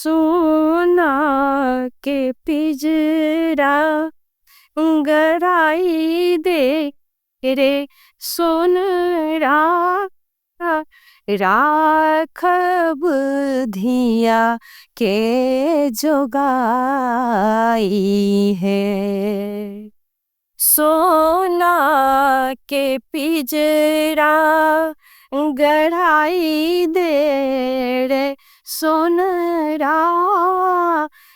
सोना के पिंजरा गड़ाई दे रे सोनरा राखब धिया के जोगाई है। सोना के पिंजरा गड़ाई दे रे सोनरा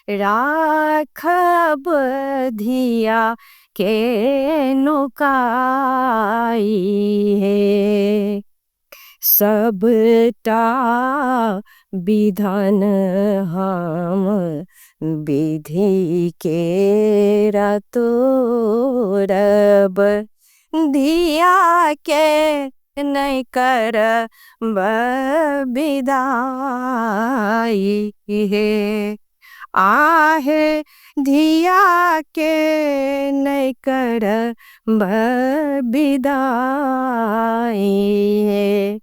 राखब धिया के नुकाई है। सबटा विधान हम विधि के तोड़ब धिया के नहीं करब विदाई है। आहे धिया के नहीं करब विदाई है।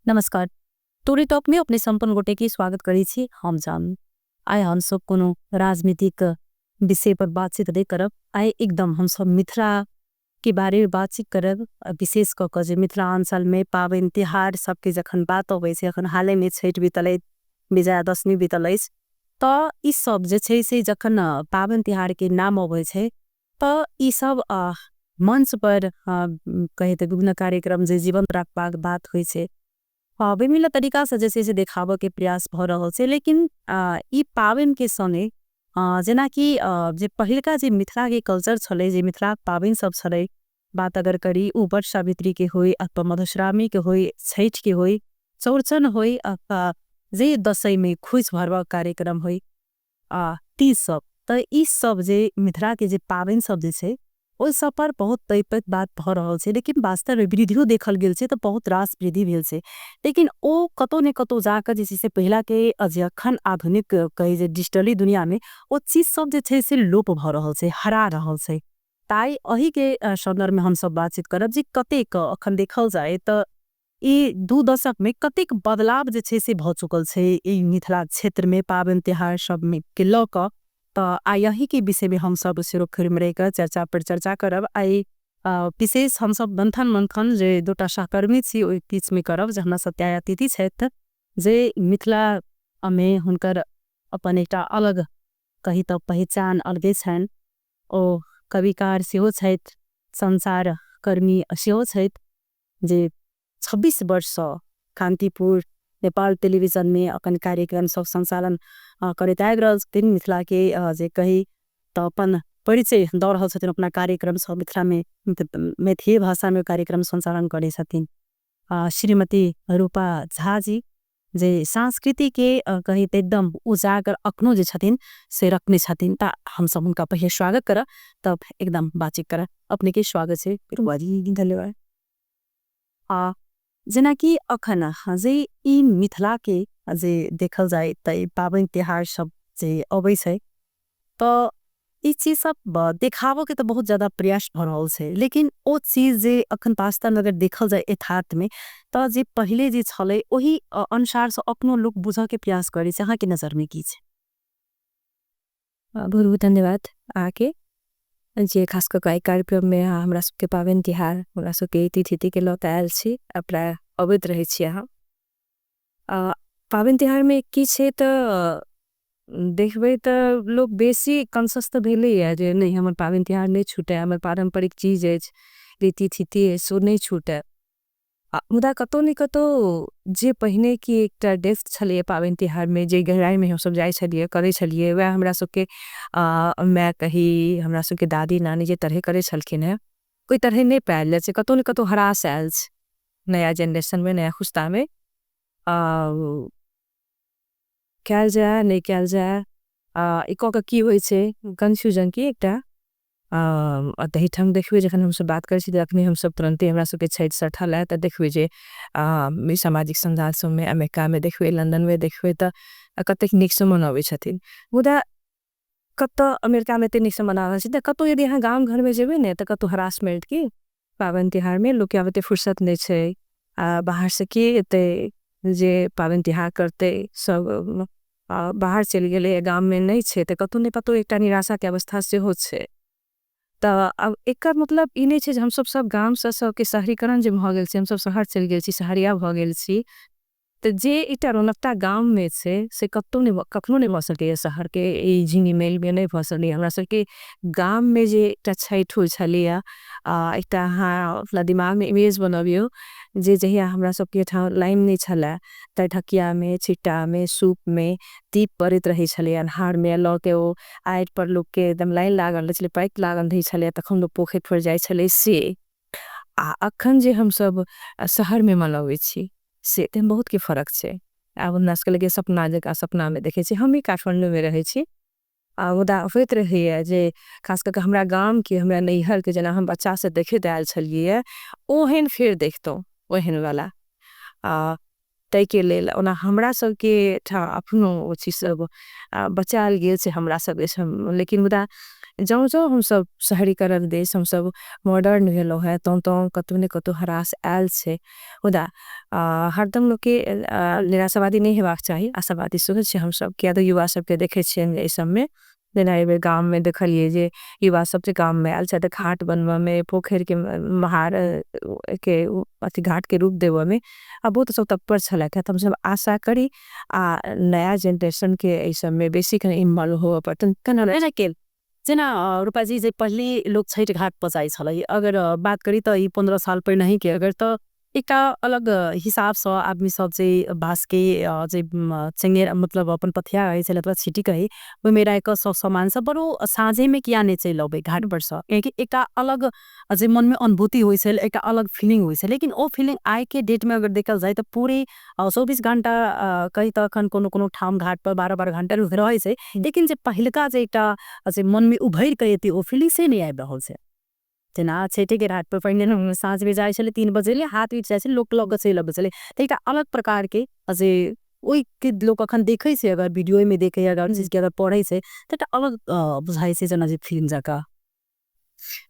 नमस्कार, टोरी टॉक में अपने संपन्न गोटे की स्वागत करी छी। हम जान आए हम सब कोनो राजनीतिक विषय पर बातचीत नहीं करब। आए एकदम हम सब मिथिला के बारे में बातचीत करब। विशेष कऽ जे मिथिलांचल में पाबनि तिहार सबके जखन बात अबै छै, अखन हाले में छठि बीतल, विजया दशमी बीतल अछि, तऽ ई सब जे छै से जखन पाबनि तिहार के नाम अबै छै तऽ ई सब मंच पर कहे तऽ विभिन्न कार्यक्रम जे जीवंत रखबाक बात होइ छै, विभिन्न तरीका से जैसे से देखाबऽ के प्रयास भ रहल छै। लेकिन ई पाबनि के संगे जेना कि जे पहिलका जे मिथिला के कल्चर छलै, जे मिथिला पाबनि सब छलै, बात अगर करी उ वट सावित्री के होई अथवा मधुश्रावणी के होई, छठ के होई, चौरचन होई, अथवा जे दशई में खुश भरवा कार्यक्रम होई, तीज सब, त ई सब जे मिथिला के जे पाबनि सब जे छै ओइ सब पर बहुत तैपत बात भ रहल छै। लेकिन वास्तव में वृद्धियो देखल गेल छै, त बहुत रास वृद्धि भेल छै। लेकिन ओ कतौ ने कतौ जाकर जे छै से पहिला के अखन आधुनिक कहे जे डिजिटली दुनिया में ओ चीज सब जे छै से लोप भ रहल छै, हरा रहल छै। ताई अही के संदर्भ में हम सब बातचीत करब जे कतेक अखन देखल जाए त ई 2 दशक में कतेक बदलाव जे छै से भ चुकल छै ई मिथिला क्षेत्र में पाबनि तिहार सब में के ल क। त आई यही के विषय में हम सब सिरोखिर में रहकर चर्चा पर चर्चा करब। आई विशेष हम सब मंथन जे दूटा सहकर्मी छी ओइ बीच में करब, जे हमरा सत्या अतिथि छथि, जे मिथिला में हुनकर अपन एकटा अलग कही त पहचान अलगे छनि। ओ कविकार सेहो छथि, संसार कर्मी सेहो छथि, जे 26 वर्ष कान्तिपुर नेपाल टेलिभिजन में अपन कार्यक्रम सब संचालन करैत आबि रहल छथिन। मिथिला के जे कही त अपन परिचय दऽ रहल छथिन अपना कार्यक्रम सब मिथिला में, मैथिली भाषा में कार्यक्रम संचालन करै छथिन। श्रीमती रूपा झा जी, जे संस्कृति के कही त एकदम उजागर अखनो जे छथिन से रखने छथिन। त हम सब उनका पहले स्वागत कर, तब एकदम बातचीत कर। अपने के स्वागत है। धन्यवाद। जेना कि अखन जे ई मिथिला के जे देखल जाए त पाबनि तिहार सब जे अबै छै, त ई चीज सब देखाबो के तो बहुत ज्यादा प्रयास भ रहल छै। लेकिन ओ चीज जे अखन वास्तव में अगर देखल जाए यथार्थ में, त जे पहले जे छलै ओही अनुसार से अपनो लोग बुझ के प्रयास करे छै। अहाँ के नजर में की छै? बहुत बहुत धन्यवाद आके जे खास कर कार्यक्रम में हमरा सबके पाबनि तिहार हमरा सबके तिथि के लौट आयल छी, अपना अवैध रहे छी। अहाँ पाबनि तिहार में की छै त देखबे त लोग बेसी कंसस त भेले है जे नहीं हमर पाबनि तिहार नहीं छूटे, हमर पारंपरिक चीज है, रीति थीति है, सो नहीं छूटे। मुदा कतो नहीं कतो जे पहिने की एकटा डेस्क छलिए पाबनि तिहार में, जे गहराई में हम सब जाय छलिए करे छलिए, वह हमरा सबके मैं कही हमरा सबके दादी नानी जे तरह करे छलखिन है, कोई तरह नहीं पायल छै। कतो नहीं कतो हरास आयल छै नया जनरेशन में, नया खुस्ता में। कैल जाए नहीं कैल जाए इको का की होई छे कंफ्यूजन की एकटा दही ठंग देखबे जखन हम सब बात करे छी, तखनी हम सब तुरंते हमरा सबके छठ सठल है। त देखबे जे सामाजिक संजाल सब में, अमेरिका में देखबे, लंदन में देखबे त कतेक निक से मनावे छथिन। मुदा कत अमेरिका में नहीं मनावल छै, कतो यदि यहाँ गांव घर में जेबे ने तो कतो हरासमेंट की पावन त्योहार में लोग के आबते फुर्सत नहीं छै। बाहर से के एते जे पावन त्योहार करते सब बाहर चल गेले, गांव में नहीं छै तो कतो ने कतो एकटा निराशा के अवस्था से हो छै। त अब एकर मतलब ई नहीं छै जे हम सब गांव से सब के शहरीकरण जे भ गेल छै, हम सब शहर चल गेल छी, शहरिया भ गेल छी। तो जे इटा रौनकता गांव में से कतो ने कखनो नहीं भ सके शहर के ई झिंगी मेल में नहीं भ सके। हमरा सबके गांव में जे एकटा छैठ होय छलिया, एकटा हाँ अपना दिमाग में इमेज बनबियो जे जहिया हमरा सबके ठाव लाइन नहीं छला त ढकिया में, छिट्टा में, सूप में दीप बरत रही छलिया, अन्हार में ल के ओ आइट पर लोग के एकदम लाइन लागल छले, पाइक लागल रही छलिया, तखन लोग पोखर पर जाय छले से। अखन जे हम सब शहर में मनावे छी से ते बहुत के फर्क छे। अब हमरा सबके लगे सपना जका सपना में देखे छी, हम ही काठमांडू में रहे छी। उदा होइत रहिए जे खास करके हमरा गांव के, हमरा नैहर के जना हम बच्चा से देखे आयल छलिए ओहन फिर देखतो ओहन वाला। तै के लेल ओना हमरा सबके अपनो ओ चीज सब बचाल गेल छै हमरा सब। लेकिन उदा जौं जौं हम सब शहरीकरण देश, हम सब मॉडर्न भेलो है तो कतो ने कतो हरास आयल छे। उदा हरदम लोग के निराशावादी नहीं हेबाक चाहिए, आशावादी सेहो छे हम सब। किया तो युवा सब के देखे छियन ए सब में, जेना एबे गांव में देखलिए जे युवा सब जे गांव में आयल छे घाट बनवा में, पोखर के महार के अथी घाट के रूप देवा में बहुत सब तत्पर छला। क्या हम सब आशा करी नया जनरेशन के ए सब में बेसी इन्वॉल्व हो पड़तन कना के जेना रूपाजी जे पहले लोग छठ घाट पजाई छलै, अगर बात करी तो ई 15 साल पर नहीं के अगर तो एक अलग हिसाब से आदमी सब जे बास के जे चंगेर मतलब अपन पथिया है से अथवा छिटी कही वो मेरा एक सामान सब बड़ो साझे में किया नहीं चाहिए लबे घाट पर से एक अलग जे मन में अनुभूति हुई से एक अलग फीलिंग हुई से। लेकिन वो फीलिंग आए के डेट में अगर देखल जाए तो पूरे 24 घंटा कहीं तो अखन कोनो ठाम घाट पर 12 घंटा रहे से। लेकिन जे पहिलका जे एक मन में उभर के वो फीलिंग से नहीं आबि रहल से। जना छेटे के घाट पर पहिने साँझ में जाए छले 3 बजे ले हाथ बीच जाए लोग लग से लग चले तो एक अलग प्रकार के अजे ओई के लोग अखन देखे से, अगर वीडियो में देखे अगर चीज के अगर पढ़े से तो अलग बुझाई से जना जे फिल्म जका।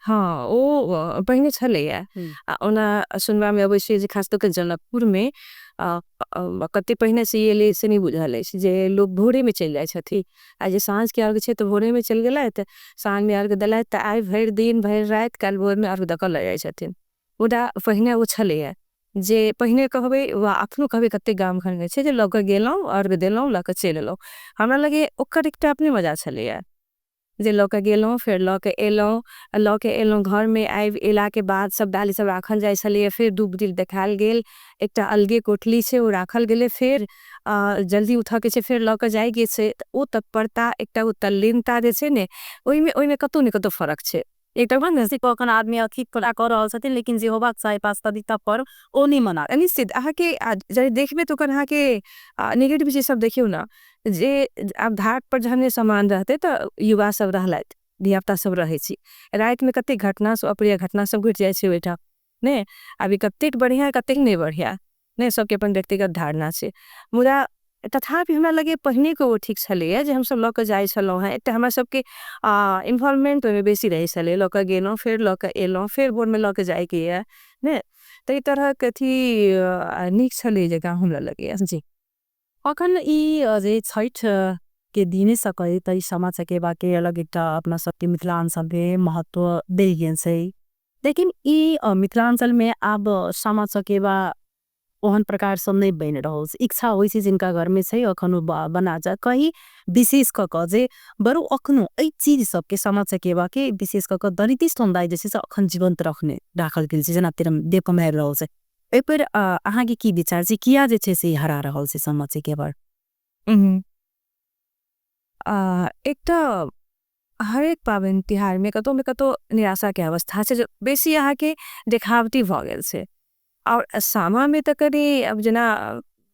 हाँ ओ पहिने छले ओना सुनवा में अवश्य जे खास तो के जनकपुर में कते पहिने से ये ले से नहीं बुझल जे लोग भोरे में चल जाए छथि। आ जे साँझ के अर्घ छे तो भोरे में चल गेला त साँझ में अर्घ देला त आइ भर दिन भर रात काल भोर में अर्घ दकल ले जाए छथिन। ओदा पहिने वो छले जे पहिने कहबे वा अखनो कहबे कते गाम घर में छे जे लग गेलौ अर्घ देलौ लक चल एलौ। हमरा लगे ओकर एकटा अपने मजा छले जे लके गेलों फिर लके एलों घर में आइब एला के बाद सब डाली सब राखल जाय छलिए। फिर दूब दिल देखाल गेल, एकटा अलगे कोठली छे वो राखल गेले, फिर जल्दी उठा के छे फिर लके जाय गे छे। ओ तत्परता एकटा वो तल्लीनता जे छे ने ओई में कतो ने कतो फरक छे। एक नजदीक अखन आदमी अखी कर रहल छथिन लेकिन जे होबाक चाही 5 तारीख पर ओ नहीं मना निश्चित अहा के जब देखबे तो अहा के नेगेटिव चीज सब देखियो ना जे अब घाट पर जहने सामान रहते तो युवा सब रहलत धियापुता सब रहे छी रात में कते घटना सब अप्रिय घटना सब घट जाए छे बेटा ने। अभी कते बढ़िया कते नहीं बढ़िया ने सबके अपन व्यक्तिगत धारणा छे। मुदा तथापि हमरा लगे पहिने को वो ठीक छले जे हम सब लक जाय छलो है। एकटा हमरा सबके इन्वॉल्वमेंट में बेसी रहे छले, लक गेलो फिर लक एलो फिर बोर में लक जाय के ने तो ई तरह कथी निक छले जगह हमरा लगे जी। अखन ई जे छठ के दिन सकै त सामा चकेबा के अलग एक अपना सबके मिथिलांचल में महत्व दे गेल छै। लेकिन ई मिथिलांचल में अब सामा चकेबा ओहन प्रकार सब नहीं बन रहो। इच्छा होइ छै जिनका घर में छै अखनो बना जा कहीं विशेष क जे बरु अखनो ए चीज सब के सामा चकेबा के विशेष क दलित समुदाय जैसे से अखन जीवंत रखने राखल गेल छै जना तेरम देव कमाएर रहल छै। ए पर अहाँ के की विचार छै किया जे छै से हरा रहल छै सामा चकेबा? एक तो हर एक पावन तिहार में कतो निराशा के अवस्था छे बेसी अहा के देखावटी भ गेल छे। और सामा में तो करी अब जना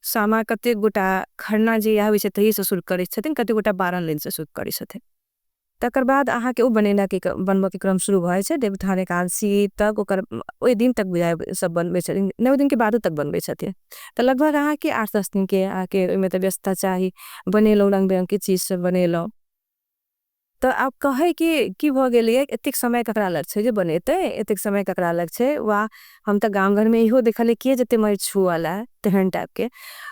सामा कते गोटा खरना जे आवे छे तही से शुरू करे छथिन, कते गोटा 12 दिन से शुरू करे छथिन। तकर बाद अहा के ओ बनेला के बनबा के क्रम शुरू भए छे देवउठान एकादशी तक ओकर ओई दिन तक बुझाय सब बनबे छथिन, 9 दिन के बाद तक बनबे छथिन। तो लगभग अहा के 8-10 दिन के आके ओमे तो व्यस्तता चाही बनेलो रंग बिरंग के चीज सब बनेलो। तो आब कहे कि की भ गेलिए एतेक समय ककरा लग छै जे बनेते एतेक समय ककरा लग छै वा हम त गांव घर में इहो देखले के जते मर छुआला तेहन टाइप के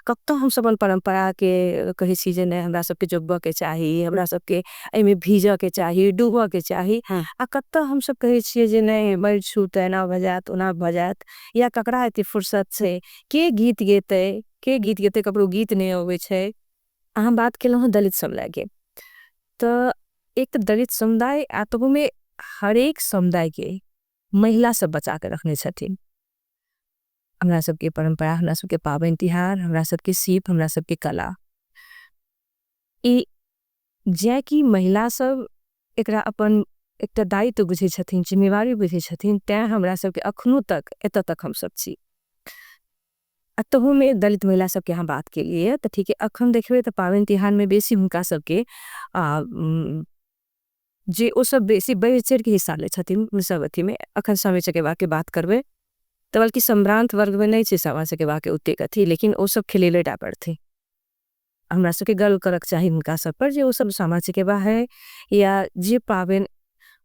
कतो हम सब अपन परंपरा के कहे छी जे नहीं हमरा सबके जोगब के चाही हमरा सबके एमे भीज के चाही डूब के चाही आ कतो हम सब कहे छिए जे नहीं मर छु त एना भ जात ओना भ जात या ककरा एते फुर्सत छै के गीत गेते ककरो गीत नहीं आवे छै। अहाँ बात केलहुँ दलित समुदाय के तो एक तो दलित समुदाय आ तो में हर एक समुदाय के महिला सब बचा के रखने छथिन हमरा सबके परंपरा हमरा सबके पावन तिहार हमरा सबके सीप हमरा सबके कला ई जे कि महिला सब एकरा अपन एकटा दायित्व बुझे छथिन जिम्मेवारी बुझे छथिन ते हमरा सबके अखनो तक एत तक हम सब छी। अतहु में दलित महिला सबके यहाँ बात के लिए तो ठीक है अखन देखबे तो पावन तिहार में बेसी हुनका सबके जे ओ सब बेसी बढ़ चढ़ के हिस्सा ले छथिन सब अथी में अखन सामा चकेबा के बात करबे तो बल्कि सम्भ्रांत वर्ग में नहीं छे सामा चकेबा के ओते कथी लेकिन ओ सब खेलेले टा पड़थे हमरा सबके गर्व करक चाही हुनका सब पर जे ओ सब सामा चकेबा है या जे पावन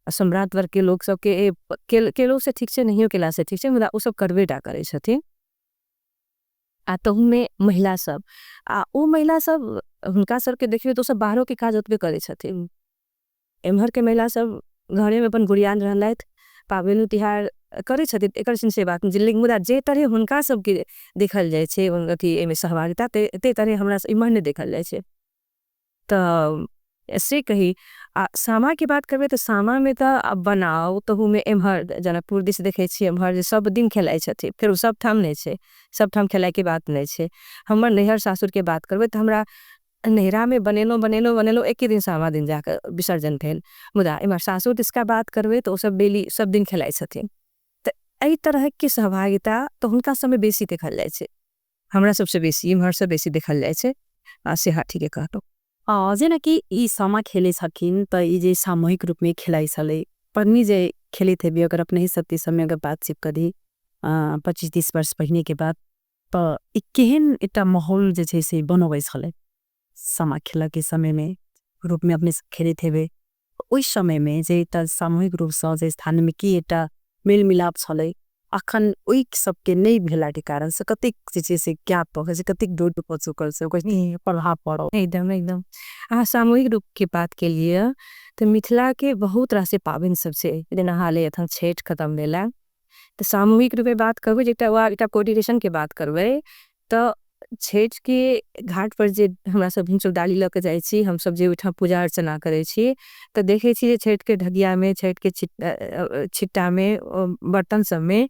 सम्राट वर्ग के लोग सब के लोग से ठीक से नहीं केला से ठीक से मुदा ओ सब करबे टा करे छथिन। आ तो में महिला सब ओ महिला सब हुनका सब के देखिए तो सब बाहरों के काज ओतबे करे छथिन एम्हर के महिला सब घरे में अपन गुड़ियान रहलैथ पावन तिहार करे छथिन एकर से बात लेकिन मुदा जे तरह हुनका सब के देखल जाय छे अथी एमे सहभागिता ते तरह हमरा इम्हर ने देखल जाय छे। तो ऐसे कही सामा की बात करबे तो सामा में तो अब बनाओ तो में एम्हर जनकपुर दिस देखे छी एम्हर सब दिन खेलाय छथिन फिर सब ठाम नहीं छे सब ठाम खेलाय के बात नहीं छे। हमर नैहर सासुर के बात करबे तो हमरा नैहरा में बनेलो एक ही दिन सामा दिन जाकर विसर्जन भेल मुदा एम्हर सासुर दिसका बात करबे तो सब डेली सब दिन खेलाय छथिन तो एई तरह के सहभागिता तो हुनका समय बेसी देखल जाय छे हमरा सबसे बेसी इम्हर से बेसी देखल जाय छे से हाँ ठीक है कहतो जेना कि ई सामा खेले छकिन त ई जे सामूहिक रूप में खेलाई छले पत्नी जे खेले थे भी अगर अपने ही सत्य समय अगर बातचीत करी 25-30 वर्ष पहिने के बाद तो ई केहन एकटा माहौल जे छे से बनबै छले सामा खेला के समय में रूप में अपने खेले थे उस समय में जे एकटा सामूहिक रूप से जे स्थान में की एकटा मेल मिलाप छले अखन ओइ सबके नहीं भेला के कारण से कतेक जे से ज्ञात हो कतेक दूर पहुंच चुकल से कोई प्रभाव पड़ो एकदम सामूहिक रूप की बात के लिए तो मिथिला के बहुत रासे पावन सबसे जेना हाले अथन छठ खत्म भेला तो सामूहिक रूप में बात करबे जेटा कोऑर्डिनेशन के बात करबे तो छठ के घाट पर जे हमरा सब भिन डाली लके जाय छी हम सब जे उठा पूजा अर्चना करे छी तो देखे छी जे छठ के ढगिया में छठ के छिट्टा में बर्तन सब में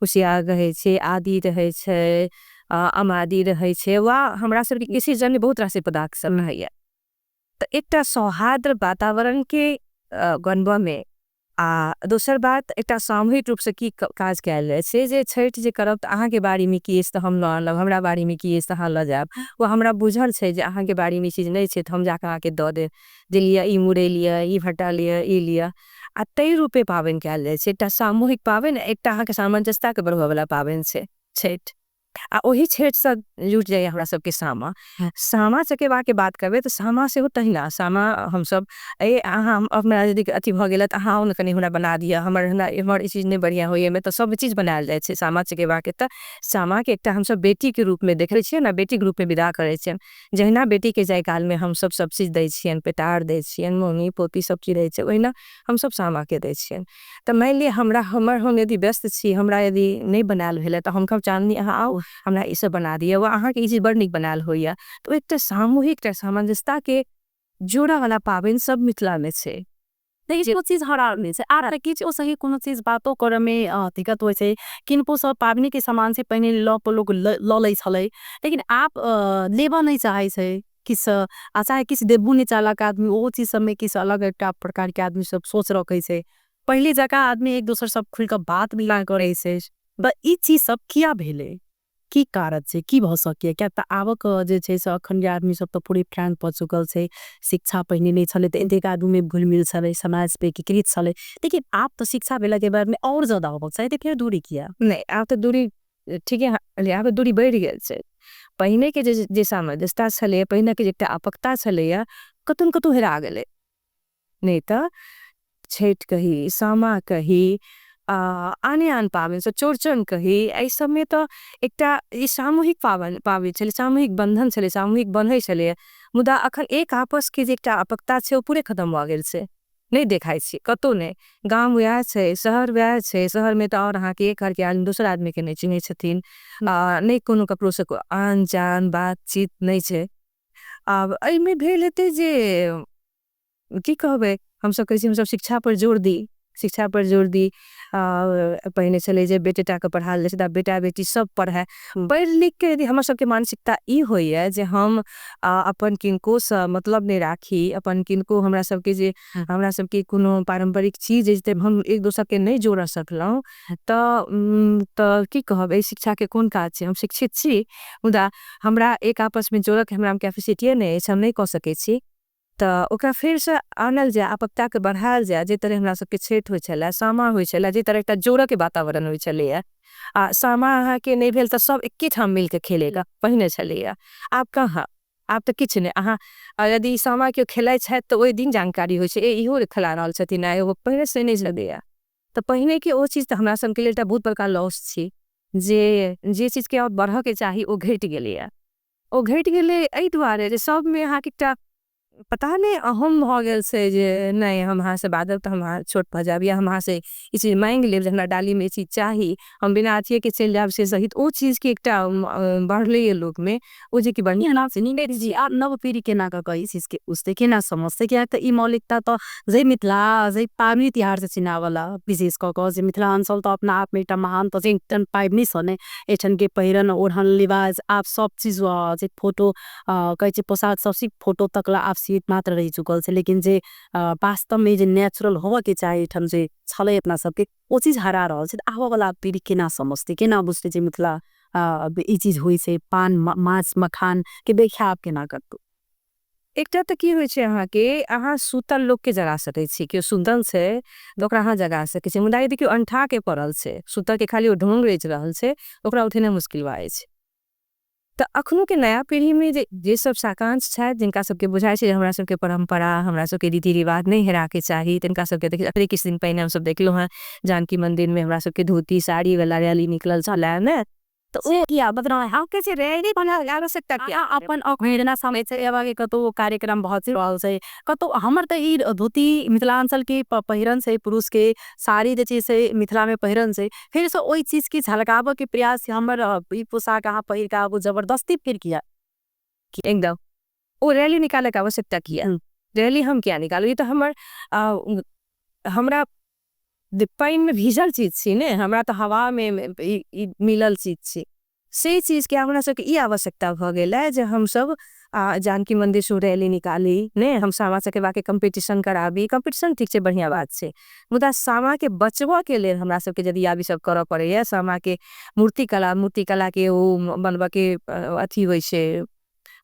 कुशियार रहे छे आदि रहे छे अमादि रहे छे वा हमरा सब के किसी जन बहुत रास पदार्थ सब रहैया तो एकटा सौहार्द वातावरण के गणवा में दोसर बात एकटा सामूहिक रूप से की काज कैल जाय छे जे छठ जे करब तो अहाँ के बाड़ी में की तो हम ल आनब हमरा बाड़ी में की तो अहाँ ल जाब वो हमरा बुझल छे जे अहाँ के बाड़ी में चीज नहीं छे तो हम जाके अहाँ के द दे जे लिया ई मुरे लिया ई भट्टा लिया ई लिया आ तई रूपे पावन कैल जाय छे एकटा सामूहिक पावन एकटा अहाँ के सामंजस्यता के बढ़ावे वाला पावन छे छठ आ ओही छठ से जुट जाए हमरा सबके सामा सामा चकेबा के बात करबे तो सामा से हो तहिना सामा हम सब अहाँ हमरा यदि अथी भ गेल अहाँ न कनी हमरा बना दिया हमर ई चीज नहीं बढ़िया होइए में तो सब चीज बनायल जाय छे सामा चकेबा के त सामा के एकटा हम सब बेटी के रूप में देखे छिए ना बेटी के रूप में विदा करे छियन जहिना बेटी के जाय काल में हम सब चीज दै छियन पेटार दै छियन मौनी पोती सब चीज रहै छे ओहिना हम सब सामा के दै छियन। त मान लिए हम यदि व्यस्त छी हमरा यदि नहीं बनायल भेले तो हम कब चांदनी अहाँ आओ हमरा ई सब बना दिया वो अहाँ के ई चीज बड़ निक बनायल होइया तो एकटा सामूहिक सामंजस्यता के जोड़ा वाला पावन सब मिथिला में छे देखिए चीज हराल नहीं आ रहा कि ओ सही कोनो चीज बातों करे में दिक्कत होय छे किनको सब पावनी के सामान से पहले लोग ल लै छले लेकिन आप लेबा नहीं चाहे छे किस चाहे किस देबू नहीं चालक आदमी वो चीज सब में किस अलग एक प्रकार के आदमी सब सोच रखे छे पहले जगह आदमी एक दूसरे सब खुल कर बात मिला करे छे ई चीज सब किया भेले की कारण से की भ सके क्या त आवक जे छे से अखन आदमी सब तो पूरी फ्रांस प चुकल छे शिक्षा पहिने नहीं छले तो एतेक आदमी में घुल मिल छले समाज पे एकीकृत छले लेकिन आप तो शिक्षा भेला के बाद में और ज्यादा हो सकता है फिर दूरी किया नहीं आप तो दूरी ठीक है आप दूरी बढ़ गेल छे पहिने के जे सामंजस्यता छले पहिने के जेटा आपकता छले कतुन कतु हेरा गेले नहीं तो छठ कही, सामा कही, आने आन पावन से चौरचन कही, एहि सब में तो एकटा ई सामूहिक पावन छले, सामूहिक बंधन छले, सामूहिक बंधै छले। मुदा अखन एक आपस के जे एकटा अपकता छे ओ पूरे खत्म भ गेल छे, नहीं देखाई छी कतो नहीं। गांव वह छे, शहर वह छे, शहर में तो और अहाँ के एक घर के आदमी दूसरा आदमी के नहीं चिन्है छथिन, नहीं कोनो ककरो से आन जान बातचीत नहीं छे। अब एहि में भेल हेतै जे की कहबे हम सब कहै छी हम सब शिक्षा पर जोर दी, शिक्षा पर जोर दी। पहिने चले जे बेटेटा के पढ़ाल जाय छै, बेटा बेटी सब पढ़े, पढ़ लिख के यदि हमर सबके मानसिकता ई होइए जे हम अपन किनको से मतलब नहीं राखी, अपन किनको हमरा सबके जे हमरा सबके कोनो पारंपरिक चीज जे हम एक दोसर के नहीं जोड़ सकलौं, त की कहब एहि शिक्षा के कोन काज छै। हम शिक्षित छी मुदा हमरा एक आपस में जोड़क हमरा कैपेसिटी नहीं अछि, हम नहीं कह सकै छी। तो ओकरा फिर से आनल जाए, आपकता के बढ़ायल जाए, जे तरह हमरा सबके छठ होइ छले, सामा होइ छले, जे तरह एकटा जोड़ के वातावरण होइ छले। सामा अहाँ के नहीं भेल तो सब एके ठाम मिल के खेलेगा पहिने छले। आब कहाँ, आब तो किछ नहीं। अहाँ यदि सामा के खेलाइ छथि तो ओहि दिन जानकारी होइ छै, इहो खेला रहल छथिन, एगो पहिने से नहीं लगैया। तो पहिने के ओ चीज तो हमरा सबके लेल बहुत बड़का लॉस छी, जे चीज के और बढ़ के चाही ओ घट गेलैया। ओ घट गेले एहि दुआरे जे सब में अहाँ के एकटा पता नहीं अहम भ गेल से जे नहीं हम अहाँ से बादब तो हम अहाँ छोट भ जाब, या हम अहाँ से ई चीज मांग लेब जे हमरा डाली में चीज चाही, हम बिना अथिए के चल जाब से सहित ओ चीज के एकटा बढ़ले लोग में ओ जे कि बढ़िया ना से नहीं जी आप नव पीढ़ी के ना का इस चीज के उससे के ना समझते क्या तो ई मौलिकता तो जय मिथिला जय पावनी तिहार से चिनावला विशेष क जे मिथिलांचल तो अपना आप में एकटा महान तो जे पावनी सने एठन के पहिरन ओढ़न लिबाज आप सब चीज जे फोटो कहै छै पोशाक सब सिर्फ फोटो तकला आप सीमित मात्र रह चुकल छे, लेकिन जे वास्तव में जे नेचुरल होवा के चाहे एठन जे छले अपना सबके ओ चीज हरा रहल छे। आबो वाला पीढ़ी के ना समझते के ना बुझते जे मिथिला ई चीज हुई से पान मांस मखान के व्याख्या आप के ना करतु। एकटा तो की होइ छै अहाँ के अहाँ सुतल लोग के जगा सकै छी, केओ सुतल छै तो ओकरा अहाँ जगा सकै छी, मुदा यदि केओ अंठा के पड़ल छै, सुतल के खाली ओ ढोंग रेच रहल छै, ओकरा उठेना मुश्किल भए छै। तो अखनो के नया पीढ़ी में जे सब साकांक्ष छै, जिनका सबके बुझाय छै हमरा सबके परंपरा हमरा सबके रीति रिवाज नहीं हेरा के चाही, तिनका सबके देखिए अरे किछ दिन पहले हम सब देखलो हैं जानकी मंदिर में हमरा सबके धोती साड़ी वाला रैली निकलल छले ने, तो ओ किया बदना हम कैसे रैली बना आवश्यकता किया अपन अखमेरना समय से एवा के कतो कार्यक्रम बहुत सी रहल छै, कतो हमर त ई धोती मिथिलांचल के पहिरन से पुरुष के साड़ी जे चीज से मिथिला में पहिरन से फिर से ओई चीज की झलकाव के प्रयास हमर ई पोशाक अहाँ पहिर का वो जबरदस्ती फिर किया एकदम ओ रैली निकाले के आवश्यकता किया। रैली हम क्या निकालो, ये तो हमर हमरा पाइन में भीजल चीज छी ने, हमरा तो हवा में मिलल चीज छी, से चीज के हमरा सबके ई आवश्यकता भ गेल है जे हम सब जानकी मंदिर से रैली निकाली ने, हम सामा चकेबा के कंपटीशन कराबी। कंपटीशन ठीक छे बढ़िया बात छे, मुदा सामा के बचवा के लेल हमरा सबके यदि आबी सब करऽ पड़े, सामा के मूर्ति कला के ओ बनबा के अथी होइ छे,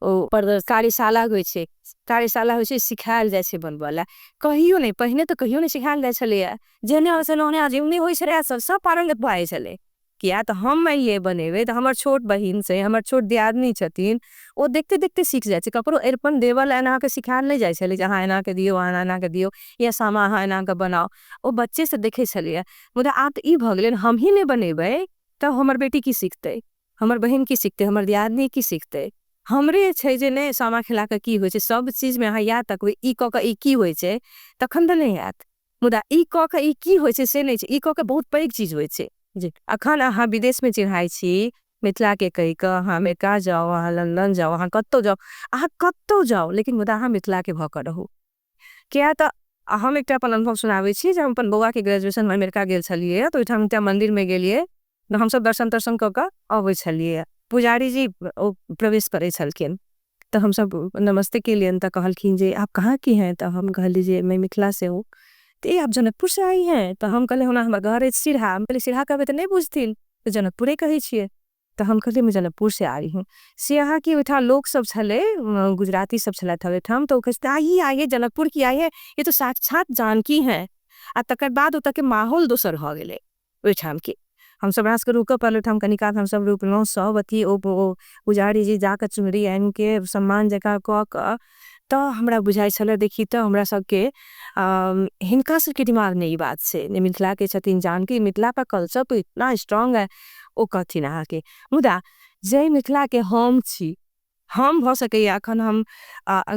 ओ कार्यशाला होइ छे, कार्यशाला होइ छे, सिखायल जाय छे बनबला। कहियो नहीं पहिने तो कहियो नहीं सिखायल जाय छले, जेने असन ओने जेउने होइ छले सब पारंगत भए छले। किया तो हम ये बनेबे तो हमर छोट बहिन से हमर छोट दियादनी छथिन, ओ देखते देखते सीख जाय छे, ककरो एरपन देवल एना के सिखायल नहीं जाय छले, अहाँ एना के दियो अहाँ एना के दियो या सामा अहाँ एना के बनाओ, ओ बच्चे से देखे छलिए। मुदा आब त ई भ गेलै हम ही नहीं बनेबे तो हमर बेटी की सीखते, हमर बहिन की सीखते, हमर दियादनी की सीखते। हमरे छै जे ने सामा खेला के की होइ छे, सब चीज में अहाँ याद तकबै ई क के ई की होइ छे तखन त नहीं याद, मुदा ई क के ई की होइ छे से नहीं छे, ई क के बहुत पैघ चीज होइ छे। जी अखन अहाँ विदेश में चिन्हाई छी मिथिला के कही क, अहाँ अमेरिका जाओ, अहाँ लंदन जाओ, अहाँ कत्तो जाओ, लेकिन मुदा अहाँ मिथिला के भ के रहू। किया त हम एकटा अपन अनुभव सुनाबै छी, जब हम अपन बौआ के ग्रेजुएशन में अमेरिका गेल छलिए तो ओइठाम एकटा मंदिर में गेलिए, तो हम सब दर्शन दर्शन क के अबै छलिए, पुजारी जी ओ प्रवेश करे छलखिन, तो हम सब नमस्ते केलियन, तो कहलखिन जे आप कहाँ की हैं, तो हम कहली जे मैं मिथिला से हूँ। तो आप जनकपुर से आई हैं, तो हम कहले हमरा घर सिरहा, हम कहले सिरहा कहबे तो नहीं बुझथिन, तो जनकपुरे कहै छिए, तो हम कहले मैं जनकपुर से आई हूँ। से अहाँ की ओठा लोग सब छले गुजराती सब छले ठाम, तो कहते आइए जनकपुर की आई है, ये तो साक्षात जानकी हैं। आ तकर बाद ओतके माहौल दोसर भ गेले ओइठाम के, हम सब रास के रुक पड़ल ठाम कनिका, हम सब रुकलौं, सब अथी ओ पुजारी जी जाके चुनरी आन के सम्मान जका क तो हमरा बुझाइ छले देखी तो हमरा सबके हिनका सबके दिमाग में ई बात से ने मिथिला के छथिन जान के मिथिला का कल्चर तो इतना स्ट्रांग है ओ कथिन अहाँके मुदा जे मिथिला के हम छी हम भ सकैया अखन हम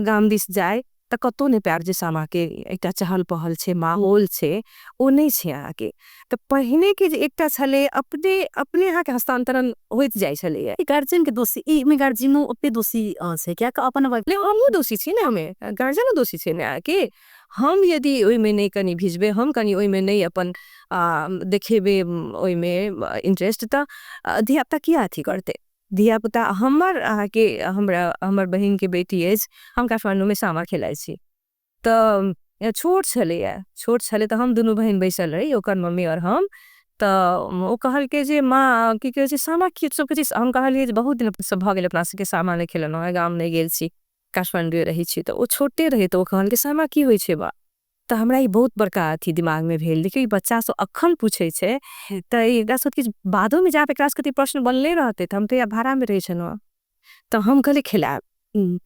गाम दिस जाय त कतौ ने प्यार जे सामा के एकटा चहल पहल छे माहौल छे ओ नहीं छे अहाँके त पहिने के जे एकटा छले अपने अपने यहाँ के हस्तांतरण होइत जाय छले गार्जियन के दोषी ई में गार्जियनो ओते दोषी छै क्या का अपन ले हमहू दोषी छी ने हमें गार्जियनो दोषी छे ने कि हम यदि ओइ में नहीं कनी भिजबे हम कनी ओइ में नहीं अपन देखेबे ओइ में इंटरेस्ट त धियापुता किया अथी करते धियापुता हमर के हमर बहिन के बेटी अछि हम काठमांडू में सामा खेलाइ छी त छोट छले त हम दुनू बहिन बैसल रही ओकर मम्मी और हम त ओ कहल के जे माँ की कहे छै सामा की सब के हम कहलिए जे बहुत दिन सब भ गेल अपना सबके सामा नहीं खेलनो है गाम नहीं गेल छी काठमांडू रही छी त ओ छोटे रहे त ओ कहल के सामा की होय छै बा त हमरा ई बहुत बड़का अथी दिमाग में भेल देखियो ई बच्चा सब अखन पूछे छै त एकरा सब किछ बादो में जाब एकरा सबके प्रश्न बनले रहते त हम त या भाड़ा में रहे छनो त हम कहले खिलाब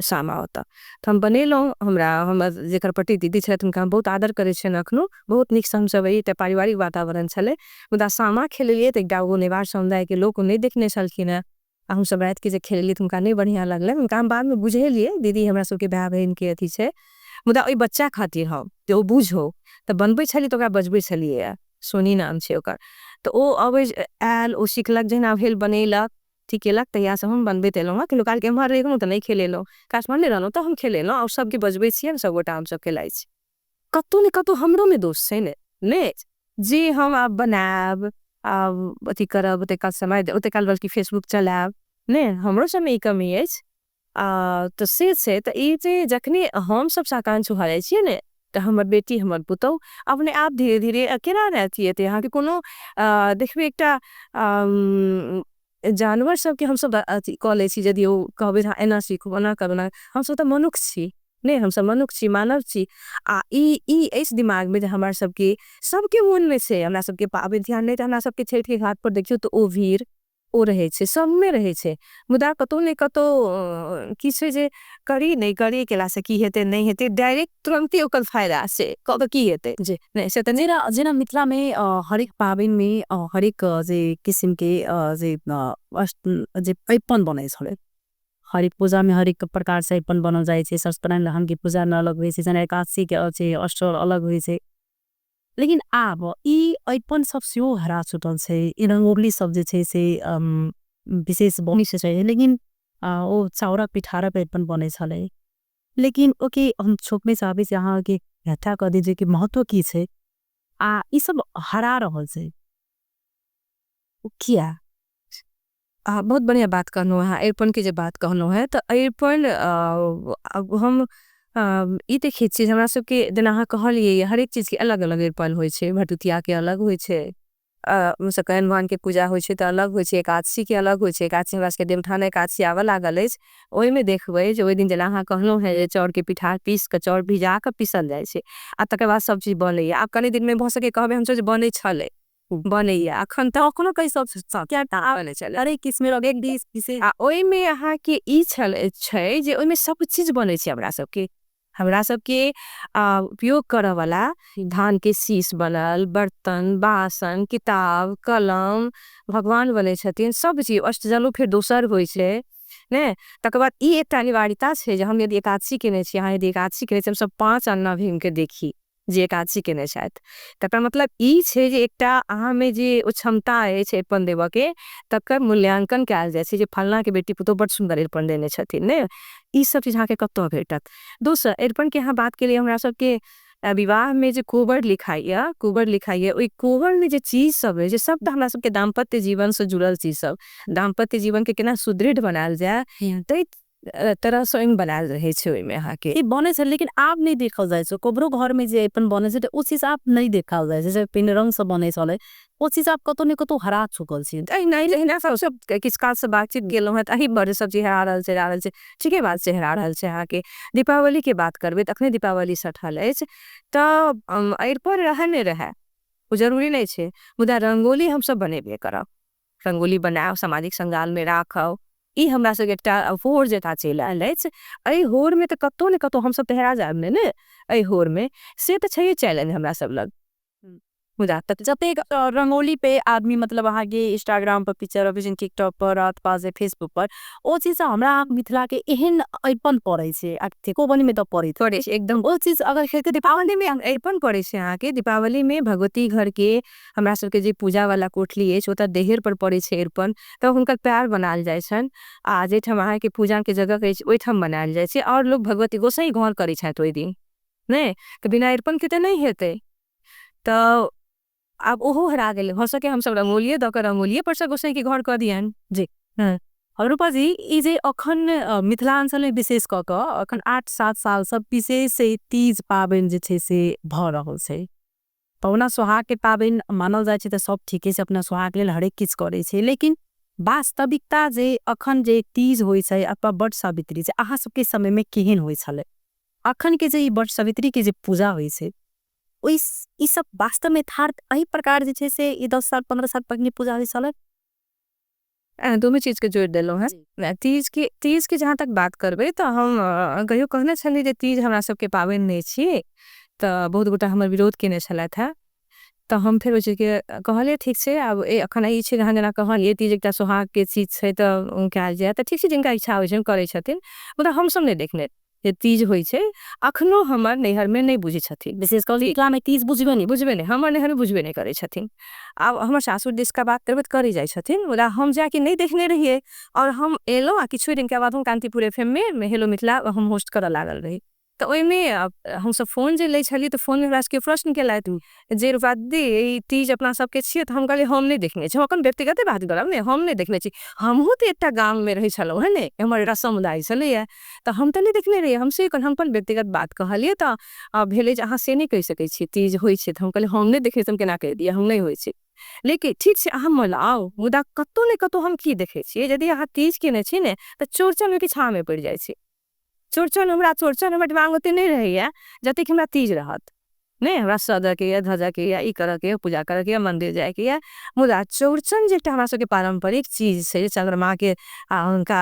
सामा होता त हम बनेलो हमरा हमर जेकर पति दीदी छथि उनका हम बहुत आदर करे छन अखनो बहुत निक संग सब ई त पारिवारिक वातावरण छले मुदा सामा खेलिए त एकटा वो नेवार समुदाय के लोग नहीं देखने छलखिन है हम सब रात के जे खेलिए तुमका नहीं बढ़िया लगले उनका हम बाद में बुझेलिए दीदी हमरा सबके भाई बहन के अथी छे मुदा ओइ बच्चा खातिर हम त ओ बुझो त बनबै छली त ओकरा बजबै छलिए सोनी नाम छे ओकर त ओ अबै आयल ओ सिखलक जेना भेल बनेलक ठीक केलक तहिया से हम बनबे तेलो कि लोकाल के हमर रेगनो त नहीं खेलेलो काठमांडू रहलो त हम खेलेलो और सबके बजबै छिए सब गोटा हम सब खेलाइ छी कतौ ने कतौ हमरो में दोष छे ने जे हम अब बनाब अथी करब ते काल समय ओते काल बल्कि फेसबुक चलाब ने हमरो सब में ई कमी अछि तो से छे त ई जे जखने हम सब साकांक्ष हो छिए ने त हमर बेटी हमर पुतौ अपने आप धीरे धीरे केना रहती है यहाँ के कोनो देखबे एकटा जानवर सब के हम सब अथी क ले छी यदि ओ कहबे एना सीखो ओना करना हम सब त मनुष्य छी ने हम सब मनुष्य छी मानव छी ई इस दिमाग में जे हमार सबके मन में से हमरा सबके पाबे ध्यान नहीं त हमरा सबके छठ के घाट पर देखियो तो ओ वीर ओ रहे छे सब में रहे छे मुदा कतो ने कतो की छे जे करी नहीं करी केला से की हेते नहीं हेते डायरेक्ट तुरंत ओकर फायदा से कब की हेते जे नहीं से त जेना जेना मिथिला में हरेक पाबिन में हरेक जे किसिम के जे जे पैपन बनै छले हरेक पूजा में हरेक प्रकार से पैपन बनल जाय छे सत्यनारायण धाम की पूजा में अलग होय छे जना एकादशी के अष्टोल अलग होय छे लेकिन आब ई ऐपन सब सेहो हरा छुटल छे ई रंगोली सब जे छे से विशेष बनी से छे लेकिन ओ चाउरा पिठारा पे ऐपन बने छले लेकिन ओके हम छोक में चाहबे से अहाँ के व्याख्या कर दीजिए कि महत्व की छे ई सब हरा रहल छे किया बहुत बढ़िया बात कहनो है ऐपन के जे बात कहनो है त ऐपन अब हम ई देखे छी हमरा सबके जेना अहाँ कहलिए हर एक चीज के अलग अलग ऐपन होय छे भरदुतिया के अलग होय छे सत्यनारायण भगवान के पूजा होय छे त अलग होय छे एकादशी के अलग होय छे एकादशी हमरा सबके देवठान एकादशी आवा लागल अछि ओइ में देखबै जे ओइ दिन जेना अहाँ कहलो है जे चाउर के पिठार पीस के चाउर भिजा के पीसल जाय छे तकर बाद सब चीज बनैया आब कनी दिन में भ सके कहबे हम जे बनै छले बनैया अखन त अखनो कई सब क्या बने छले अरे किसमें लगे एक डिश विशेष ओइ में अहाँ के ई छे जे ओइ में सब चीज बने छे हमरा सबके उपयोग करे वाला धान के शीश बनल बर्तन बासन किताब कलम भगवान बने छथिन सब चीज अष्टजलो फिर दोसर होय छे ने तकर बाद ई एकटा अनिवार्यता छे जे हम यदि एकादशी केने छी अहाँ यदि एकादशी केने छी हम सब 5 अन्ना भीम के देखी जे एकादशी केने छथि तकर मतलब ई छे जे एकटा अहाँ में जे ओ क्षमता अछि ऐपन देबा के तकर मूल्यांकन कैल जाय छे जे फलना के बेटी पुतो बड़ सुंदर ऐपन देने छथिन ने ई सब चीज अहाँ के कतौ भेटत दोसर ऐपन के अहाँ बात के लिए हमरा सबके विवाह में जे कोबर लिखाइए ओइ कोबर में जे चीज सब है जे सब हमरा सबके दाम्पत्य जीवन से जुड़ल चीज सब दाम्पत्य जीवन के केना सुदृढ़ बनाल जाए तै तरह स्वयं बनाल रहे छे ओइ में अहाँ के ई बने छे लेकिन आब नहीं देखल जाय छे कोबरो घर में जे ऐपन बने छे ओ चीज आप नहीं देखल जाय छे जे पिन रंग से बने छले ओ चीज आप कतो ने कतो हरा चुकल छे नहीं लेकिन सब किस काल से बातचीत गेलो है अही बड़े सब चीज हरा रहल छे ठीके बात से हरा रहल छे अहाँ के दीपावली के बात करबे तखने दीपावली सठल अछि त ऐपन रहे ने रहे वो जरूरी नहीं छे मुदा रंगोली हम सब बनेबे करब रंगोली बनाओ सामाजिक संजाल में राखो ई हमरा सबके एकटा होर जेता चलि आयल अछि। एहि होर में तऽ कतौ ने कतौ हम सब तऽ हेरा जाब ने एहि होर में से तऽ छैहे चैलेंज हमरा सब लग। मुदा तक जतेक रंगोली पे आदमी मतलब अहाँ के इंस्टाग्राम पर पिक्चर अबै छै, टिकटॉक पर अथवा जे फेसबुक पर ओ चीज से हमरा मिथिला के एहन अरिपन पड़ै छै आ ठेकोबनी में तो पड़ै पड़े छै एकदम। ओ चीज अगर खेते दीपावली में अरिपन पड़े छै अहाँ के। दीपावली में भगवती घर के हमरा सबके जे पूजा वाला कोठली अछि ओतऽ देहर पर पड़े छै अरिपन, तब हुनकर पैर बनायल जाइ छनि आ जेठाम अहाँ के पूजा के जगह अछि ओहिठाम बनायल जाइ छै और लोग भगवती गोसाई घर करै छथि ओहि दिन ने, तऽ बिना अरिपन के तऽ नहीं हेतै। तऽ आब ओहो हरा गेलै, हो सके हम सब रंगोलिये दऽ कऽ रंगोलिये पर से गोसाई के घर कऽ दियनि। जी और रूपा जी ई जे अखन मिथिलांचल में विशेष कऽ कऽ अखन 8-7 साल सब विशेष से तीज पाबनि जे छै से भऽ रहल छै। पहुना सोहाग के पाबनि मानल जाइ छै तऽ सब ठीके से अपना सोहाग लेल हरेक किछ करे छै, लेकिन वास्तविकता जे अखन जे तीज होइ छै अथवा बट सावित्री जे अहाँ सबके समय में केहन होइ छलै, अखन के जे ई बट सावित्री के जे पूजा होइ छै ओइ ई सब वास्तव में यथार्थ एही प्रकार जे छै से ई 10 साल 15 साल पहिने पूजा होइ छलै। दोनों चीज के जोड़ देलहुँ है। तीज के जहाँ तक बात करबै तऽ हम कहियो कहने छलियै जे तीज हमरा सबके पाबनि नहीं छी, तऽ बहुत गोटा हमर विरोध केने छलथि है। तऽ हम फिर ओइ चीज के कहलियै ठीक छै, आब अखन ई छै अहाँ जेना कहलियै तीज एकटा सोहाग के चीज छै तऽ कयल जाय तऽ ठीक छै, जिनका इच्छा होइ छै करै छथिन। मुदा हम सब नहीं देखने जे तीज होइ छै, अखनो हमर नैहर में नहीं बुझै छथिन। विशेष कऽ मिथिला में तीज बुझबे नहीं हमर नैहर में बुझबे नहीं करै छथिन। आब हमर सासुर दिस का बात करबै तऽ करी जाइ छथिन, मुदा हम जाके नहीं देखने रहिए। और हम एलहुँ आ किछु दिन के बाद हम कांतिपुर FM में हेलो मिथिला हम होस्ट करऽ लागल रही। तऽ ओहि में हम सब फोन जे लै छलियै तऽ फोन में हमरा सबके प्रश्न केलथि जे रूपा दीदी ई तीज अपना सबके छियै, तऽ हम कहलियै हम नहीं देखने छी। हम अपन व्यक्तिगत बात करब ने, हम नहीं देखने छी। हमहूँ तऽ एकटा गाम में रहै छलहुँ है ने, हमर एकटा समुदाय छलैया, तऽ हम तऽ नहीं देखने रहियै। हमसे हम अपन व्यक्तिगत बात कहलियै तऽ भेलै जे अहाँ से नहीं कहि सकै छी तीज होइ छै। तऽ हम कहलियै हम नहीं देखै छी, हम केना कहि दियै हम नहीं होइ छै। लेकिन ठीक छै अहाँ मनाउ, मुदा कतौ ने कतौ हम की देखै छियै यदि अहाँ तीज केने छी ने तऽ चौड़चन में किछु में पड़ि जाइ छै। चौड़चन हमर दिमाग ओते नहीं रहैया जतेक हमरा तीज रहत ने। हमरा सदे के या धजे के या ई करे के पूजा करे के या मंदिर जाए के या, मुदा चौड़चन जे हमरा सबके पारंपरिक चीज छै, चंद्रमा के हुनका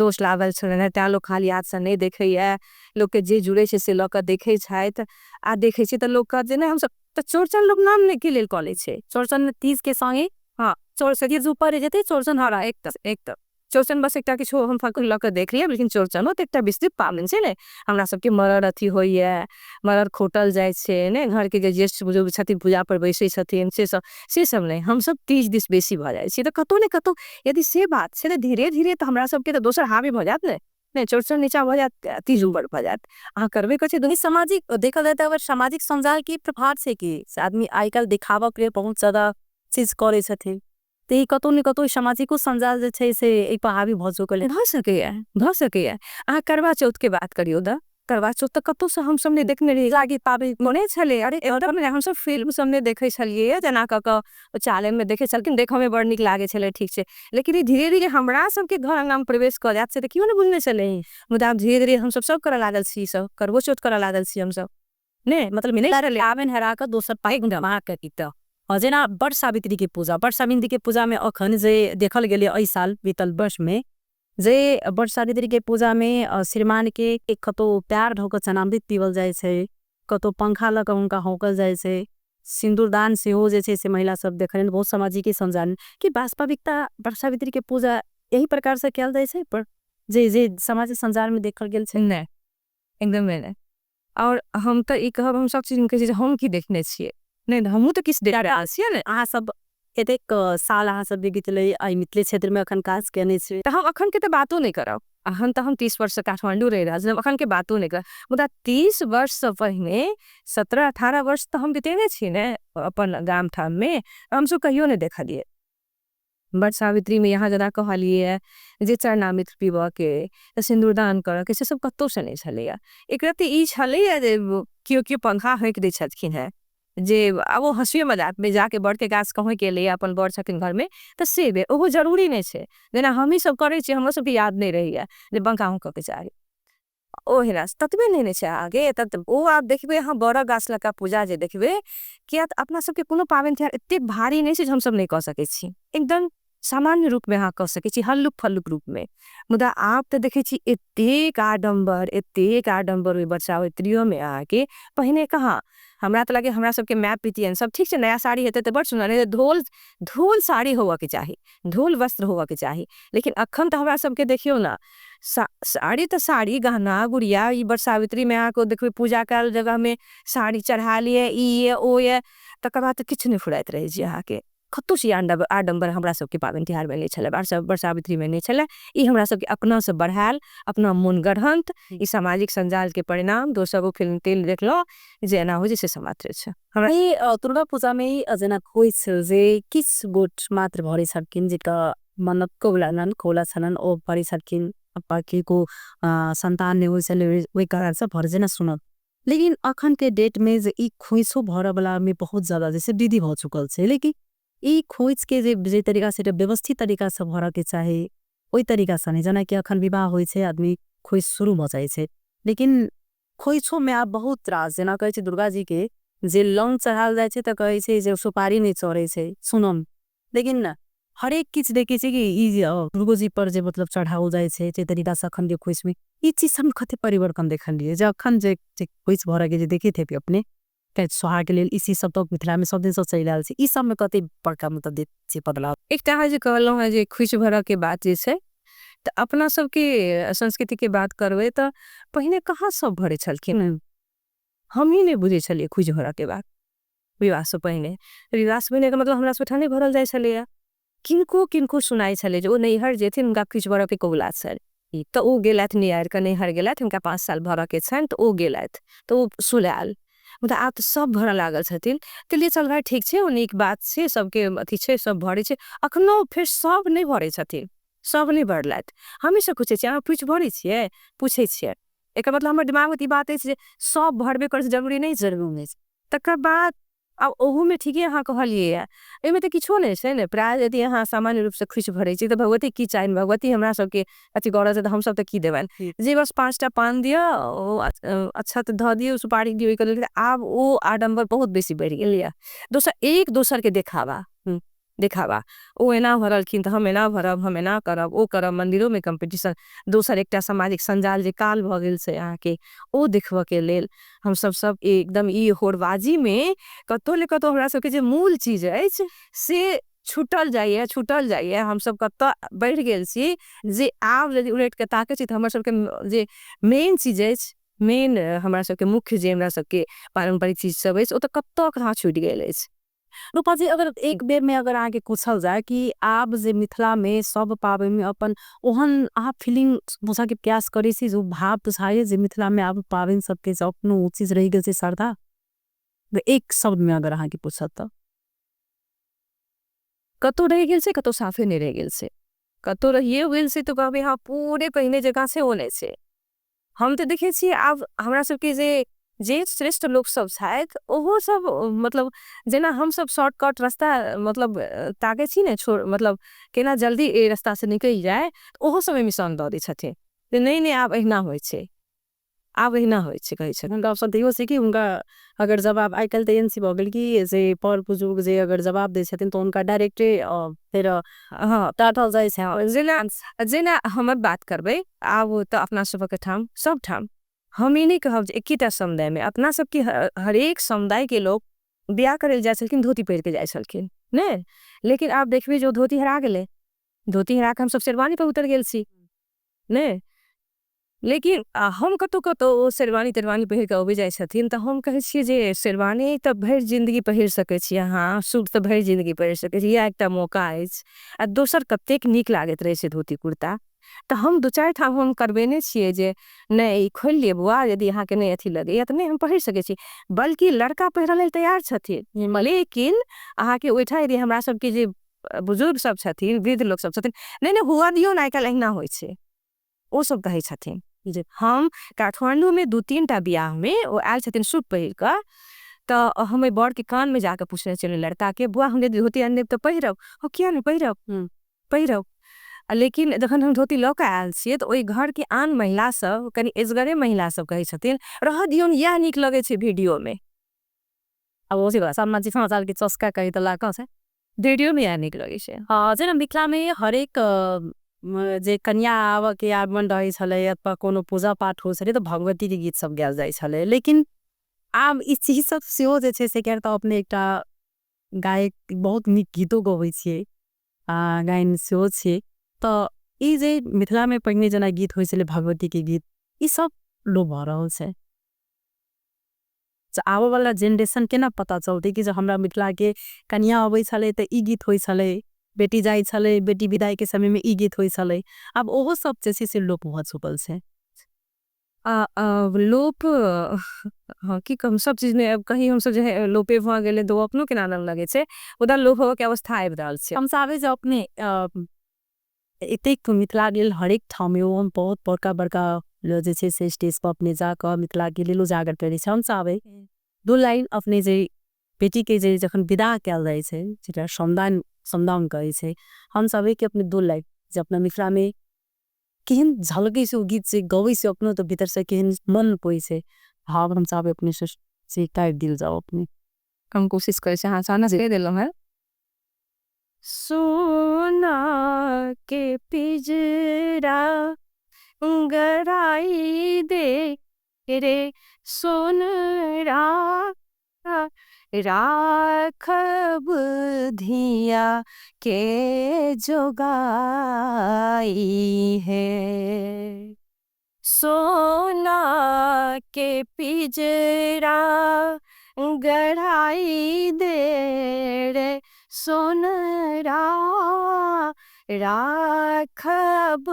दोष लागल छलनि तें लोग खाली हाथ से नहीं देखैया, लोग के जे जुड़े छै से लऽ कऽ देखै छथि। आ देखै छी तऽ लोग कहत जे नहीं हम सब तऽ चौड़चन लोग नाम नहीं के लेल कऽ लै छै। चौड़चन तीज के संगे हाँ तीज ऊपर जेते चौड़चन हरा एक तक चौड़चन बस एकटा किछु हम फक लऽ कऽ देख लियब, लेकिन चौड़चनो तऽ एकटा विस्तृत पाबनि छै ने। हमरा सबके मरड़ अथी होइया, मरड़ खोटल जाइ छै ने, घर के जे ज्येष्ठ बुजुर्ग छथिन पूजा पर बैसै छथिन से सब नहीं। हम सब तीज दिस बेसी भऽ जाइ छी। तऽ कतौ ने कतौ यदि से बात छै तऽ धीरे धीरे तऽ हमरा सबके तऽ दोसर हावी भऽ जायत ने, चौड़चन नीचा भऽ जायत तीज ऊपर भऽ जायत। अहाँ करबे करै छै सामाजिक देखल जाए अगर सामाजिक संजाल के प्रभाव से कि आदमी आइ काल्हि दिखावा के बहुत ज्यादा चीज करे छथिन, तो ई कतौ ने कतौ सामाजिको संजाल जे छै से एहि पर हावी भऽ चुकल धऽ सकैया। अहाँ करवा चौथ के बात करियौ द, करवा चौथ तऽ कतौ से हम सब नहीं देखने रहिए। लागी पाबनि कोने छले, अरे हम सब फिल्म सब में देखै छलियै जेना कऽ चाले में देखै छलखिन, देखऽ में बड़ नीक लागे छलै ठीक छै। लेकिन ई धीरे धीरे हमरा सबके घर अंगना में प्रवेश कऽ जायत से तऽ कियो नहीं बुझने छलै। मुदा धीरे धीरे हम सब करऽ लागल छी, सब करवो चौथ करऽ लागल छी हम सब ने। मतलब पाबनि हरा कऽ दोसर पाइ जमा के किता जेना बट सावित्री के पूजा, बट सावित्री के पूजा में अखन जे देखल गेलै एहि साल बीतल वर्ष में जे बट सावित्री के पूजा में श्रीमान के कतौ प्यार ढो कऽ चनामृत पीवल जाइ छै, कतौ पंखा लऽ कऽ हुनका हौकल जाइ छै, सिंदूरदान सेहो जे छै से महिला सब देखल बहुत सामाजिक संजाल कि वास्तविकता बट सावित्री के पूजा यही प्रकार से कयल जाइ छै पर जे सामाजिक संजाल में देखल गेल छै नहीं, एकदम नहीं। और हम तो ई कहब हम सब चीज हम की देखने छियै नहीं, हमहूँ तऽ किछु देख रहल छियै ने। अहाँ सब एतेक साल अहाँ सब बीतले आई मिथिले क्षेत्र में अखन काज केने छै, तऽ हम अखन के तऽ बातो नहीं करब। अखन तऽ हम 30 वर्ष से काठमांडू रह रहल छी, अखन के बातो नहीं करब। मुदा 30 वर्ष से पहिने 17-18 वर्ष तो हम बितेने छी ने अपन गाम ठाम में, हम सब कहियो नहीं देखलिए। बट सावित्री में यहाँ जना कहलिए जे चरणामृत पीबऽ के, सिंदूरदान करऽ के, से सब कतौ से नहीं छलैया। एकरा तऽ ई छलैया जे केओ पंखा हौंक दै छलखिन है, जे अब वो हंसियो मजाक में जाके बड़ के गाछ कहै के लिए अपन बड़ छथिन घर में तऽ से बे ओहो जरूरी नहीं छै। जेना हम ही सब करे छी, हमरो सबके याद नहीं रहिया जे पंखा हौंकऽ के चाही। ओ हिरास ततबे नहीं छै आगे तब ओ आप देखबे अहाँ बड़ गाछ लगा पूजा जे देखबे, किया अपना सबके कोनो पाबनि त्योहार एते भारी नहीं छै जे हम सब नहीं कऽ सकै छी। एकदम सामान्य रूप में अहाँ कह सकै छी, हल्लुक फल्लुक रूप में। मुदा आब तऽ देखै छी एतेक आडम्बर ओइ बरसावत्रियो में अहाँके पहिने कहाँ। हमरा तऽ लागे हमरा सबके माय पितियन सब ठीक छै, नया साड़ी हेतै तऽ बड़ सुन्दर, नहीं धोल धोल साड़ी होवऽ के चाही, धोल वस्त्र होवऽ के चाही। लेकिन अखन तऽ हमरा सबके देखियौ ना, साड़ी तऽ साड़ी, गहना गुड़िया, ई बरसावित्री में अहाँके देखबै पूजा काल जगह में साड़ी चढ़ा लिए, ई ये ओ ये, तकर बाद तऽ किछु नहीं फुराइत रहै छै अहाँके। कतौ से आडम्बर हमरा सबके पाबनि तिहार में नहीं छलै, बरसावित्री में नहीं छलै। ई हमरा सबके अपना से बढ़ायल, अपना मोन गढ़ंत, ई सामाजिक संजाल के परिणाम। दोसर वो फिल्म तिल देखलो जे एना हो जैसे समात्र छै हमरा। ई दुर्गा पूजा में जना खोइच जे किस गोट मात्र भरि सकिन, जिनका मन्नत कोलानन खोला छनन ओ भरि सकिन, बाकी को संतान ने होइसले वे कारण से भर जना सुनत। लेकिन अखन के डेट में जे ई खोइछो भर वाला में बहुत ज्यादा जैसे विधि भ चुकल छै। लेकिन ई खोइच के जे तरीका से व्यवस्थित तरीका से भर के चाहे ओई तरीका से नहीं, जना कि अखन विवाह होइ छै आदमी खोइच शुरू भ जाय छै। लेकिन खोइछो में आप बहुत रास जना कहै छै दुर्गा जी के जे लौंग चढ़ाल जाय छै त कहै छै जे सुपारी नहीं चढ़ै छै सुनम। लेकिन हरेक किछ देखे छै कि ई दुर्गो जी पर जे मतलब चढ़ाओ जाय छै जे तरीका से अखन के खोइच में ई चीज हम कते परिवर्तन देखल लिए। जे अखन जे खोइच भर के जे देखे थे अपने के सोहाग के लेल ई चीज सब तो मिथिला में सब दिन से चलि आयल छै, ई सब में कते बड़का मतलब देख छै बदलाव। एकटा है जे कहलौं है जे खोइच भर के बात जे छै, त अपना सबके संस्कृति के बात करबै त पहिने कहाँ सब भरे छलखिन। हम ही नहीं बुझे छलिए खोइच भर के बात। विवाह से पहिने, विवाह से पहिने के मतलब हमरा सबठाम नहीं भरल जाय छलैया। किनको किनको सुनाई छले जे ओ नैहर जेथिन हुनका खोइच भर के कबुलात छल, त ओ गेलथि नियार के नैहर गेलथि, हुनका 5 साल भर के छनि त ओ गेलथि, त ओ सुलायल। मतलब आब तऽ सब भर लागल छथिन, त लिए चल भाई ठीक छै, ओ नीक बात छै, सबके अथी छै, सब भरे छै। अखनो फिर सब नहीं भरे छथिन, सब नहीं भरलथि। हमें सब पूछे छियै, अहाँ खोइच भरे छियै, पूछे छियै। एकर मतलब हमर दिमाग में ई बात है जे सब भरबे कर जरूरी नहीं, जरूरी नहीं। तकर बाद अब ओहू में ठीके अहाँ कहलिए है, एमे त किछो नहीं छै ने। प्राय यदि अहाँ सामान्य रूप से खोइच भरे छी त भगवती की चाहिन, भगवती हमरा सबके अथी गरज है त हम सब त की देबन, जे बस 5 टा पान दियो, ओ अक्षत ध दियो, सुपारी दियो, आब ओ आडंबर बहुत बेसी बढ़ गेल या। दोसर एक दोसर के देखावा, देखावा, ओ एना भरलखिन त हम एना भरब, हम एना करब, ओ करब, मंदिरों में कंपटीशन। दोसर एकटा सामाजिक संजाल जे काल भ गेल छै अहाँ के, ओ देखबा के लेल हम सब एकदम ई होड़बाजी में कतो ले कतो हमरा सबके जे मूल चीज अछि से छूटल जाइए। हम सब कतो बढ़ गेल छी जे आब यदि उलट के ताके छी त हमर सबके जे मेन चीज अछि, मेन हमरा सबके मुख्य जे हमरा सबके पारंपरिक चीज सब अछि, ओ त कतो कहाँ छूट गेल अछि। रूपा जी अगर एक बेर में अगर आगे पूछल जाए कि आप जे मिथिला में सब पाबनि में अपन ओहन आप फीलिंग बुझा के प्रयास करे सी जो भाव बुझाए जे मिथिला में आप पाबनि सबके जो अपनो चीज रही गेल छै श्रद्धा, एक शब्द में अगर आगे पूछत त कतो रह गेल से, कतो साफे नहीं रह गेल से। कतो रहिए गेल से तो कहबे हाँ पूरे पहिने जगह से होने से। हम तो देखे छी आब हमरा सबके जे श्रेष्ठ लोग सब छथि, ओहो सब मतलब जेना हम सब शॉर्टकट रास्ता मतलब ताके छी ने, छोड़ मतलब केना जल्दी ए रास्ता से निकल जाए, ओहो सब मिशन द दै छथिन। नहीं आब एहिना होय छै, आब एहिना होय छै कहै छै। उनका अवसर दियो से कि उनका अगर जवाब आजकल तो एनसी भ गेल कि जे पर बुजुर्ग जे अगर जवाब दे छथिन तो उनका डायरेक्ट फिर हाँ टाटल जाय छै। जेना हमर बात करबै आब तो अपना सबके ठाम सब ठाम हम ई नहीं कहब जे एकीटा समुदाय में, अपना सबके हरेक समुदाय के लोग बियाह करे जाय छलखिन धोती पहिर के जाय छलखिन ने। लेकिन आप देखबे जो धोती हरा गेले, धोती हरा के हम सब शेरवानी पे उतर गेल छी ने। लेकिन हम कतो कतो ओ शेरवानी तेरवानी पहिर के अबै जाय छथिन त हम कहै छियै जे शेरवानी त भरि जिंदगी पहिर सकै छी अहाँ, सूट त भरि जिंदगी पहिर सकै छी, इएह एकटा मौका अछि। आ दोसर कतेक नीक लागैत रहै छै धोती कुर्ता, त हम दू चारि ठाम हम करबेने छियै जे नहीं खोलि लिय बौआ, यदि अहाँ के नहीं अथी लगैया त नहीं हम पहिर सकै छी। बल्कि लड़का पहिरे लेल तैयार छथिन, लेकिन अहाँ के ओइठा यदि हमरा सबके जे बुजुर्ग सब छथिन, वृद्ध लोग सब छथिन, नहीं हुआ दियो ना, आइकाल्हि एहिना होय छै, ओ सब कहै छथिन। जे हम काठमांडू में 2-3 टा बियाह में ओ आयल छथिन सूट पहिर के, त हम बड़ के कान में जाके पूछने छलियै लड़का के, बुआ हम धोती आन देब त पहिरब, ओ किया नहीं पहिरब, पहिरब। लेकिन जखन हम धोती ल के आयल छियै त ओइ घर के आन महिला सब, कनी एजगरे महिला सब कहै छथिन रह दियौन, इएह नीक लगै छै वीडियो में। अब सामाजिक समाचार के चस्का कही तो लागा से रेडियो में नीक लगे छै। हाँ जेना मिथिला में हरेक जे कन्या आवा के आगमन रहे छले अथवा कोनो पूजा पाठ हो छले तो भगवती के गीत सब गायल जाय छले। लेकिन आब ई चीज सब सेहो जे छै से कहता अपने एकटा गायक बहुत नीक गीतो गबै छियै गायन सेहो छियै। तो ई जे मिथिला में पहिने जेना गीत होइ छले भगवती के गीत ई सब लोप भ रहल छै। आबे वाला जनरेशन केना पता चलते कि जो हमरा मिथिला के कन्या अबै छले त ई गीत होइ छले, बेटी जाय छले बेटी विदाई के समय में ई गीत होइ छले। अब ओहो सब जे छै से लोप भ चुकल छै। लोप हाँ की कम सब चीज में अब कहीं हम सब जो है लोपे भ गेले तो अपनो के नाम लगे छै उदा लोप होवे के अवस्था आबि रहल छै। हम साबे जो अपने एतेक मिथिला गेल हरेक ठाउँ में हम बहुत बड़का बड़का जे छै से स्टेज पर अपने जाकर मिथिला के लेल उजागर करे छै। हम साबे दो लाइन अपने जे बेटी के जे जखन विदा कैल जाय छै जेटा समदाउन कहे छै हम साबे के अपने दो लाइन जे अपना मिथिला में केहन झलके से गीत से गवे से अपनो तो भीतर से केहन मन पोई से भाव हम साबे अपने से टाइप दिल जाओ अपने हम कोशिश करे छै। हाँ साना से दिलम है। सोना के पिजरा गराई दे रे सोनरा राखब धिया के जोगाई है। सोना के पिजरा गढ़ाई दे रे सोनरा राखब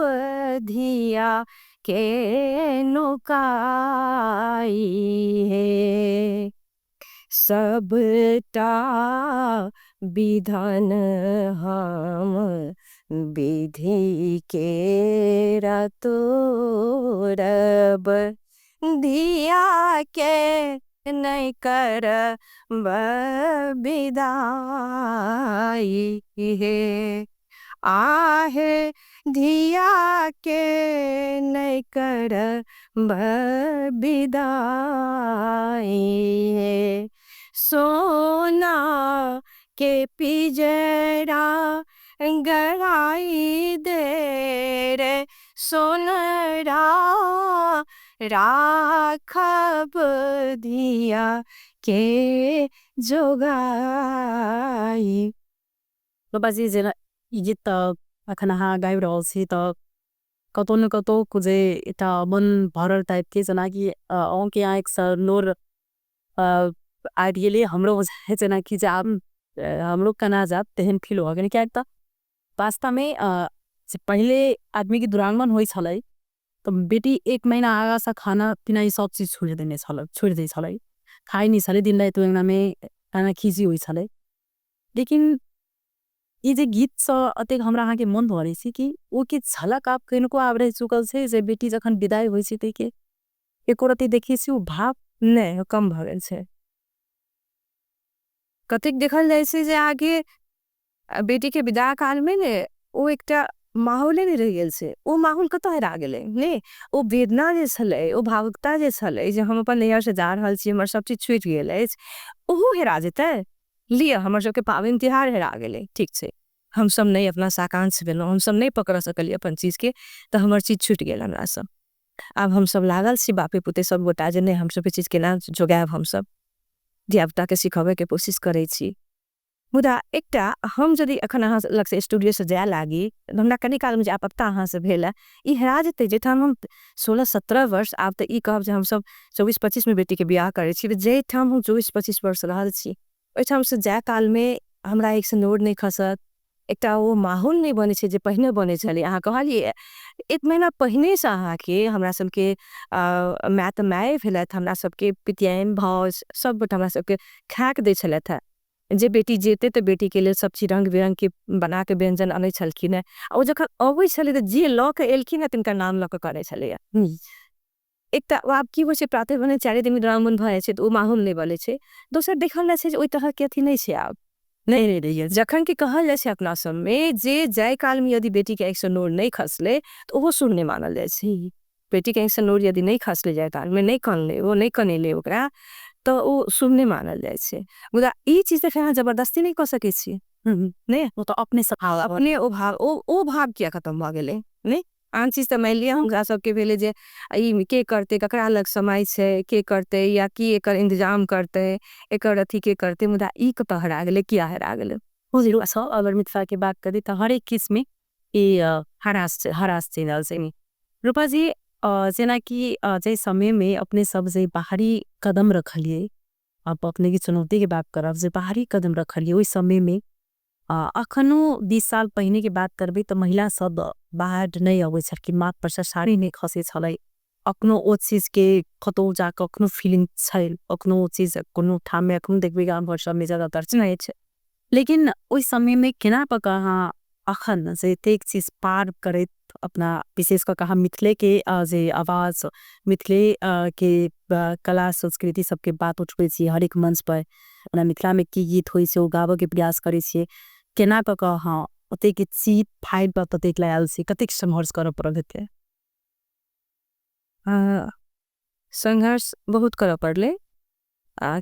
धिया के नुकाई है। सबटा विधान हम विधि के तोड़ब धिया के नहीं कर विदाई है। आहे धिया के नहीं कर विदाई है। सोना के पिजरा गढ़ाई दे रे सोनरा राखब धिया के जोगाई। बाबा जी जेना ई गीत त अखन अहाँ गाबि रहल छी त कतौ न कतौ कुजे एटा मन भरल टाइप के जना कि के यहाँ एक नोर आबि गेलै हमरो बुझाइ जेना कि आब हमरो कना जात तेहन फील हो गेल। क्या त वास्तव में पहले आदमी के दुरागमन होइ छलै तो बेटी 1 महीना आगा से खाना पीना ई सब चीज छोड़ देने छलै छोड़ दै छलै खाइ नहीं छलै दिन रात अंगना में खाना खींची होइ छलै। लेकिन ये जे गीत स अतेक हमरा अहाँ के मन भरे छी कि ओ के झलक आप किनको आब रह चुकल छै जे बेटी जखन विदाई होइ छै तै के एको रति देखी छी ओ भाव नहीं कम भ गेल छै। कतेक देखल जाय छै जे आगे बेटी के विदा काल में ने ओ एकटा माहौले नहीं रह गेल छै। ओ माहौल कतौ हेरा गेलै ने ओ वेदना जे छलै ओ भावुकता जे छलै जे हम अपन नैहर से जा रहल छी हमर सब चीज छूट गेल अछि ओहो हेरा जेतै। लिया हमर सबके पावन त्योहार हेरा गेलै ठीक छै हम सब नहीं अपना साकांक्ष भेलौं हम सब नहीं पकड़ सकलिए अपन चीज के तो हमर चीज छूट गेल हमरा सब। अब हम सब लागल छी बापे पुते सब गोटा जे नहीं हम सब चीज केना जोगायब हम सब धियापुता के सिखावे के कोशिश करे छी। मुदा एकटा हम यदि अखन अहाँ लग से स्टूडियो से जाय लागी हमरा कनी काल में जे आपत्ता अहाँ से भेल ई हेरा जेतै जेठाम हम 16-17 वर्ष आब त ई कहब जे हम सब 24-25 में बेटी के बियाह करे छी जे ठाम हम 24-25 वर्ष रहल छी ओइठाम से जाय काल में हमरा एक सिंदूर नहीं खसत एकटा वो माहौल नहीं बने छे जे पहिने बने छले। अहाँ कहलिए 1 महीना पहिने से अहाँ के हमरा सबके माय त माय भेलत हमरा सबके पितियाइन भाउज सब गोटा हमरा सबके खाक दै छलथ जे बेटी जेते तो बेटी के लिए सब चीज रंग बिरंग के बना के व्यंजन आनै छलखिन है ओ जखन अबै छले त जे ल के एलखिन है तिनकर नाम ल के करे छले। एकटा आब की होइ छै प्रातः भने 4 दिन दुरागमन भ जाय छै त ओ माहौल नहीं बने छै। दोसर देखल जाय छै जे ओइ तरह के अथी नहीं छै आब नहीं रही जखन कि कहल जाय छै अपना सब में जे जाय काल में यदि बेटी के एक सिंदूर नहीं खसले तो ओहो शुभ नहीं मानल जाय छै। बेटी के एक सिंदूर यदि नहीं खसले जाय काल में नहीं कनले वो नहीं कनेले ओकरा तो ओ शुभ नहीं मानल जाय छै। मुदा ई चीज त अहाँ जबरदस्ती नहीं क सकै छी नहीं वो तो अपने सब अपने ओ भाव किया खत्म भ गेलै नहीं आन चीज तऽ मानि लिअ हमरा सबके भेलै जे ई के करतै ककरा लग समय छै के करतै या की एकर इंतजाम करतै एकर अथी के करतै मुदा ई कतऽ हरा गेलै किया हरा गेलै हो जीरो अच्छा अगर मिथिला की बात करें तो हर एक किस में ये हरास चैनल से नहीं रूपा जी जेना कि जे समय में अपने सब जे बाहरी कदम रखलिए अब अपने की चुनौती के बात करब जे बाहरी कदम रखलिए ओई समय में अखनो 20 साल पहिने के बात करबे तो महिला सब बाहर नहीं अबै छल कि माथ पर से साड़ी नहीं खसे छलै अखनो ओ चीज के कतौ जाके अखनो फीलिंग छै अखनो ओ चीज कोनो ठाम में अखनो देखबे गाम घर सब में ज्यादातर छै लेकिन ओई समय में केना पक अखन से एक चीज पार करे अपना विशेष कर कहा मिथिले के जे आवाज मिथिले के कला संस्कृति सबके बात उठबै छी हर एक मंच पर अपना मिथिला में की गीत होइ छै ओ गाबे के प्रयास करे छिए केना क हाँ ओते के चीत फाइट पर ततेक लायल छी कतेक संघर्ष करऽ पड़ल हेतै संघर्ष बहुत करऽ पड़लै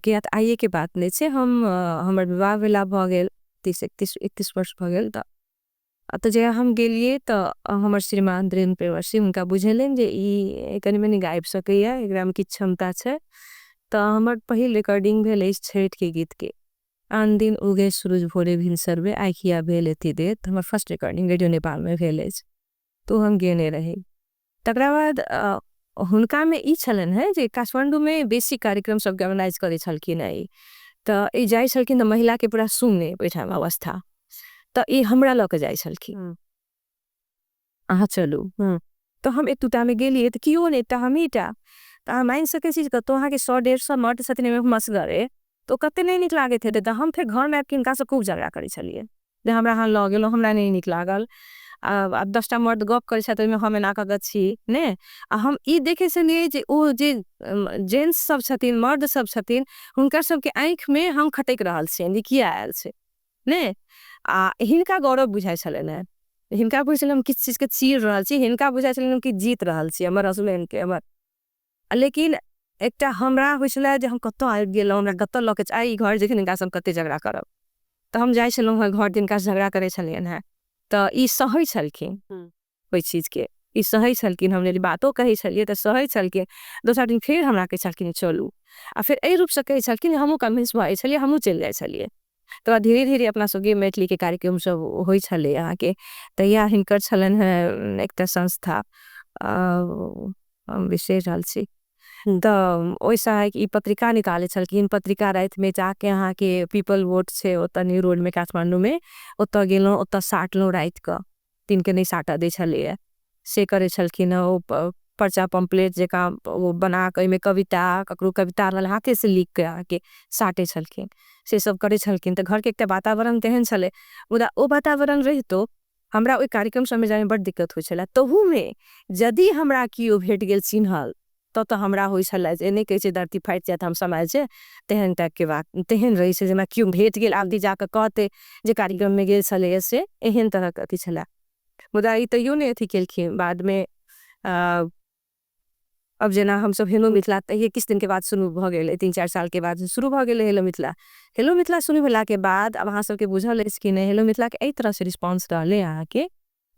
किया तऽ आइए के बात नहीं छै हम हमर विवाह भेला भ गेल 30-31 वर्ष भ गेल तऽ जे हम गेलिए तऽ हमर श्रीमान धीरेन्द्र प्रियवर्षी हुनका बुझेलनि जे ई कनि मनि गाबि सकैया एकरा में किछु क्षमता छै तऽ हमर पहिल रिकॉर्डिंग भेल अछि छठि के गीत के आन दिन उगे सूरज भोरे भिनसरबे आँखिया भेल एती देत हमर फर्स्ट रिकॉर्डिंग रेडियो नेपाल में भेल अछि तो हम गेने रही तकरा बाद हुनका में ई छलन है जे काठमांडू में बेसी कार्यक्रम सब ऑर्गेनाइज करे छलखिन है तऽ ई जाइ छलखिन तऽ महिला के पूरा सुनने बैठाम अवस्था तऽ ई हमरा लऽ के जाइ छलखिन अहाँ चलू तो हम एतुटा में गेलिए तऽ कियो नहीं एकटा हमहीटा तऽ अहाँ मानि सकै छी कतौ अहाँ के 100-150 मर्द छथिन मसगरे तो कते नहीं नीक लागैत हेतै तऽ हम फेर घर में आबि के हिनका से खूब झगड़ा करे छलिए जे हमरा अहाँ लऽ गेलहुँ हमरा नहीं नीक लागल आ 10टा मर्द गप करे छथि ओहिमे हम एना कऽ छी ने आ हम ई देखे छलिए जे ओ जे जेंट्स सब छथिन मर्द सब छथिन हुनकर सबके आँखि में हम खटक रहल छियनि जे किया आयल छै ने आ हिनका गौरव बुझाइ छलनि है हिनका बुझै छलनि हम किछु चीज के चीर रहल छी हिनका बुझाइ छलनि कि जीत रहल छी हमर हसबैंड के हमर लेकिन एकटा हमरा होइ छलै जे हम कतौ आबि गेलहुँ हमरा कतौ लऽ के आई घर जखन हिनका सब कते झगड़ा करब तऽ हम जाइ छलहुँ हँ घर जिनका झगड़ा करे छलियनि है तऽ ई सहै छलखिन ओहि चीज के ई सहै छलखिन हम यदि बातो कहै छलिए तऽ सहै छलखिन दोसर दिन फेर हमरा कहै छलखिन चलू आ फिर एहि रूप से कहै छलखिन हमहूँ कन्विंस भऽ छलिए हमहूँ चलि जाइ छलिए तऽ धीरे धीरे अपना सबके मैथिली के कार्यक्रम सब होइ छलै अहाँ के तहिया हिनकर छलनि है एकटा संस्था विशेष रहल छी तऽ ओइसा ई पत्रिका निकाले छलखिन पत्रिका राति में जाके अहाँ के पीपल वोट छै ओतऽ न्यू रोड में काठमांडू में ओतऽ गेलहुँ ओतऽ साटलहुँ राति कऽ दिन के नहीं साटऽ दै छलिए से करे छलखिन ओ पर्चा पम्पलेट जेका ओ बना के ओइमे कविता ककरो कविता रहल हाथे से लिख के अहाँ के साटे छलखिन से सब करे छलखिन तऽ घर के एकटा वातावरण तेहन छलै मुदा ओ वातावरण रहितो हमरा ओइ कार्यक्रम सब में जाय में बड़ दिक्कत होइ छलै तहू में यदि हमरा कियो भेट गेल चिन्हल तऽ हमरा होइ छलै जे नहीं कहै छै धरती फाटि जायत हम समाज छै तेहन टाइप के बात तेहन रही छै जेना कियो भेट गेल आदमी जाके कहते जे कार्यक्रम में गेल छलै से एहन तरह के अथी छलै मुदा ई तैयो नहीं अथी केलखिन बाद में अब जेना हम सब हेलो मिथिला तहिए किछु दिन के बाद शुरू भऽ गेल 3-4 साल के बाद शुरू भऽ गेल हेलो मिथिला शुरू भेला के बाद अब अहाँ सबके बुझल अछि कि नहीं हेलो मिथिला के एहि तरह से रिस्पांस रहले अहाँ के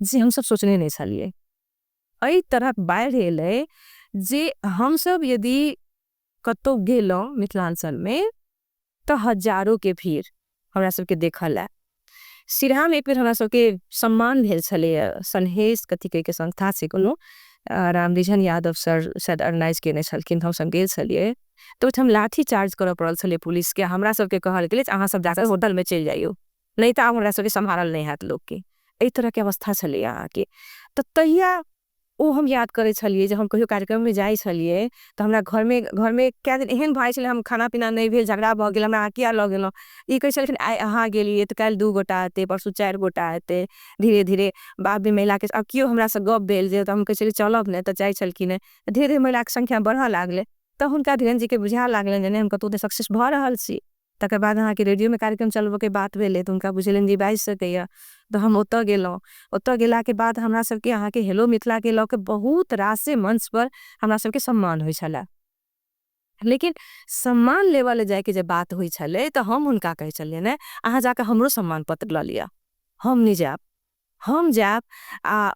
जे हम सब सोचने नहीं छलिए एहि तरह बाढ़ि एलै जे हम सब यदि कतौ गेलहुँ मिथिलांचल में तो हजारों के भीड़ हमरा सबके देखल है सिरहा में एक बेर हमरा सबके सम्मान भेल छलै सन्हेश कथी कह के संस्था छै कोनो रामरिझन यादव सर शायद ऑर्गेनाइज केने छलखिन हम सब गेल छलिए तो ओहिठाम लाठी चार्ज करऽ पड़ल छलै पुलिस के हमरा सबके कहल गेलै अहाँ सब जाकर होटल में चलि जाइयो नहीं तो आब हमरा सबके सम्हारल नहीं हैत लोग के एहि तरह के अवस्था छलै अहाँ के तऽ तहिया ओ हम याद करे छलिए जे हम कहियो कार्यक्रम में जाइ छलिए तऽ हमरा घर में कए दिन एहन भऽ छलै हम खाना पीना नहीं भेल झगड़ा भऽ गेल हमरा किया लऽ गेलहुँ ई कहै छलखिन आइ अहाँ गेलिए तऽ काल्हि 2 गोटा हेतै परसू 4 गोटा हेतै धीरे धीरे बाद में महिला के अब कियो हमरा से गप भेल जे तऽ हम कहै छलिए चलब ने तऽ जाइ छलखिन धीरे धीरे महिला के संख्या बढ़ऽ लागलै तऽ हुनका धीरेन्द्र जी के बुझा लागलनि जे नहीं हम कतौ सक्सेस भऽ रहल छी तकर बाद अहाँ के रेडियो में कार्यक्रम चलबऽ के बात भेलै तऽ हुनका बुझेलनि जे बाजि सकैया तऽ हम ओतऽ गेलहुँ ओतऽ गेला के बाद हमरा सबके अहाँ के हेलो मिथिला के लऽ के बहुत रासे मंच पर हमरा सबके सम्मान होइ छलै लेकिन सम्मान लेवल जाए के जब बात हुई छले तो हम हुनका कहे छलिए ने अहाँ जाके हमरो सम्मान पत्र ल लिया, हम नहीं जाब, हम जाब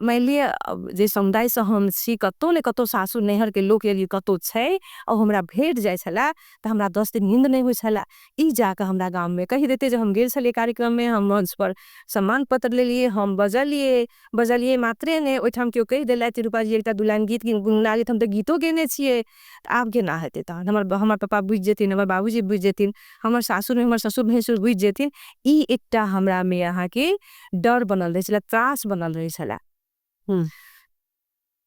मान लिया जे समुदाय से हम छी कतो ने कतो सासुर नैहर के लोग यदि कतो छै और हमरा भेट जाय छला त हमरा 10 दिन नींद नहीं होय छला। ई जाके हमरा गांव में कहि देते जे हम गेल छलिए कार्यक्रम में, हम मंच पर सम्मान पत्र ले लिए, हम बजलिए मात्रे ने ओठाम केओ कहि देलथि रूपा जी एकटा दुलान गीत गुनगुनालित, हम त गीतो गेने छिए। आब केना हेतै तहन हमर पापा बुझि जेथिन, हमर बाबूजी बुझि जेथिन, हमर सासुर में हमर ससुर भैंसुर बुझि जेथिन। ई एकटा हमरा में अहाँ के डर बनल रहे छला, त्रास बनल रहे छला।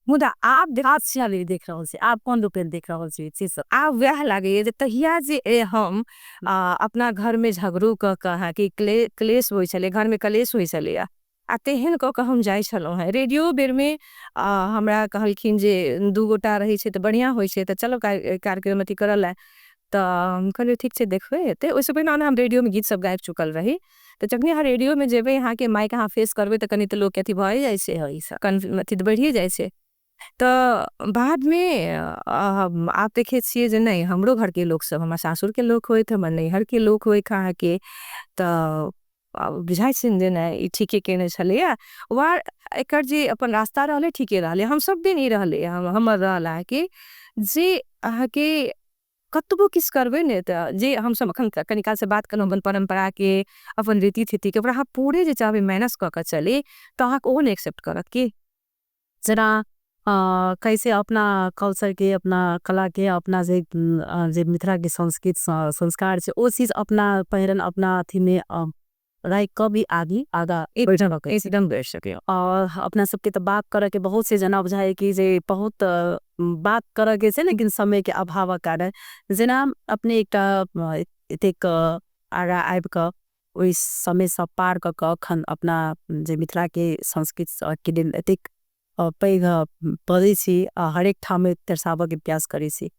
मुदा आप देख रहल छी, आप कोन रूप में देख रहल छी चीज सब? आब वह लागे जे तहिया जे हम अपना घर में झगड़ू क कहा कि क्लेश होय छले, घर में कलेश होय छले आ तेहन क हम जाय छलहुं है। रेडियो बेर में हमरा कहलखिन जे 2 गोटा रही छे त बढ़िया होय छे, त चलो कार्यक्रम अथी करल है। त हम कहलिए ठीक छे देखबे हेते। ओइसे पहिने हम रेडियो में गीत सब गाबि चुकल रही, त जखनी अहाँ रेडियो में जेबे यहाँ के माइक अहाँ फेस करबे त कनी त लोग के अथी भए जाय छे, अथी बढ़िए जाय छे। त बाद में आप देखे छिए जे नहीं हमरो घर के लोग सब, हमर सासुर के लोग होइत, हमर नैहर के लोग होय कहा के त बुझाइ छिन जे नहीं ई ठीके केने छले वा एकर जे अपन रास्ता रहले ठीके रहले। हम सब दिन ई रहले हमर रहला कि जे अहाँ के कतबो किस करबे ने त जे हम सब अखन कनिकाल से बात करब अपन परंपरा के, अपन रीति थीति के, ओकरा पूरे जे चाहबे मैनेज क के चले त अहाँ को नहीं एक्सेप्ट करत की। जरा कैसे अपना कल्चर के, अपना कला के, अपना जे मिथिला के संस्कृत संस्कार छे ओ चीज अपना पहिरन अपना अथी में राय कभी आगा एकदम बैठ सके। और अपना सबके तो बात करे के बहुत से जना बुझाए कि जे बहुत बात करे के छे, लेकिन समय के अभाव कारण जेना अपने एक आगा आबि क ओइ समय सब पार क अखन अपना जे मिथिला के संस्कृत के दिन एतेक पैघ पढ़े छी, हरेक ठाम में दर्शाबे के प्रयास करे छी।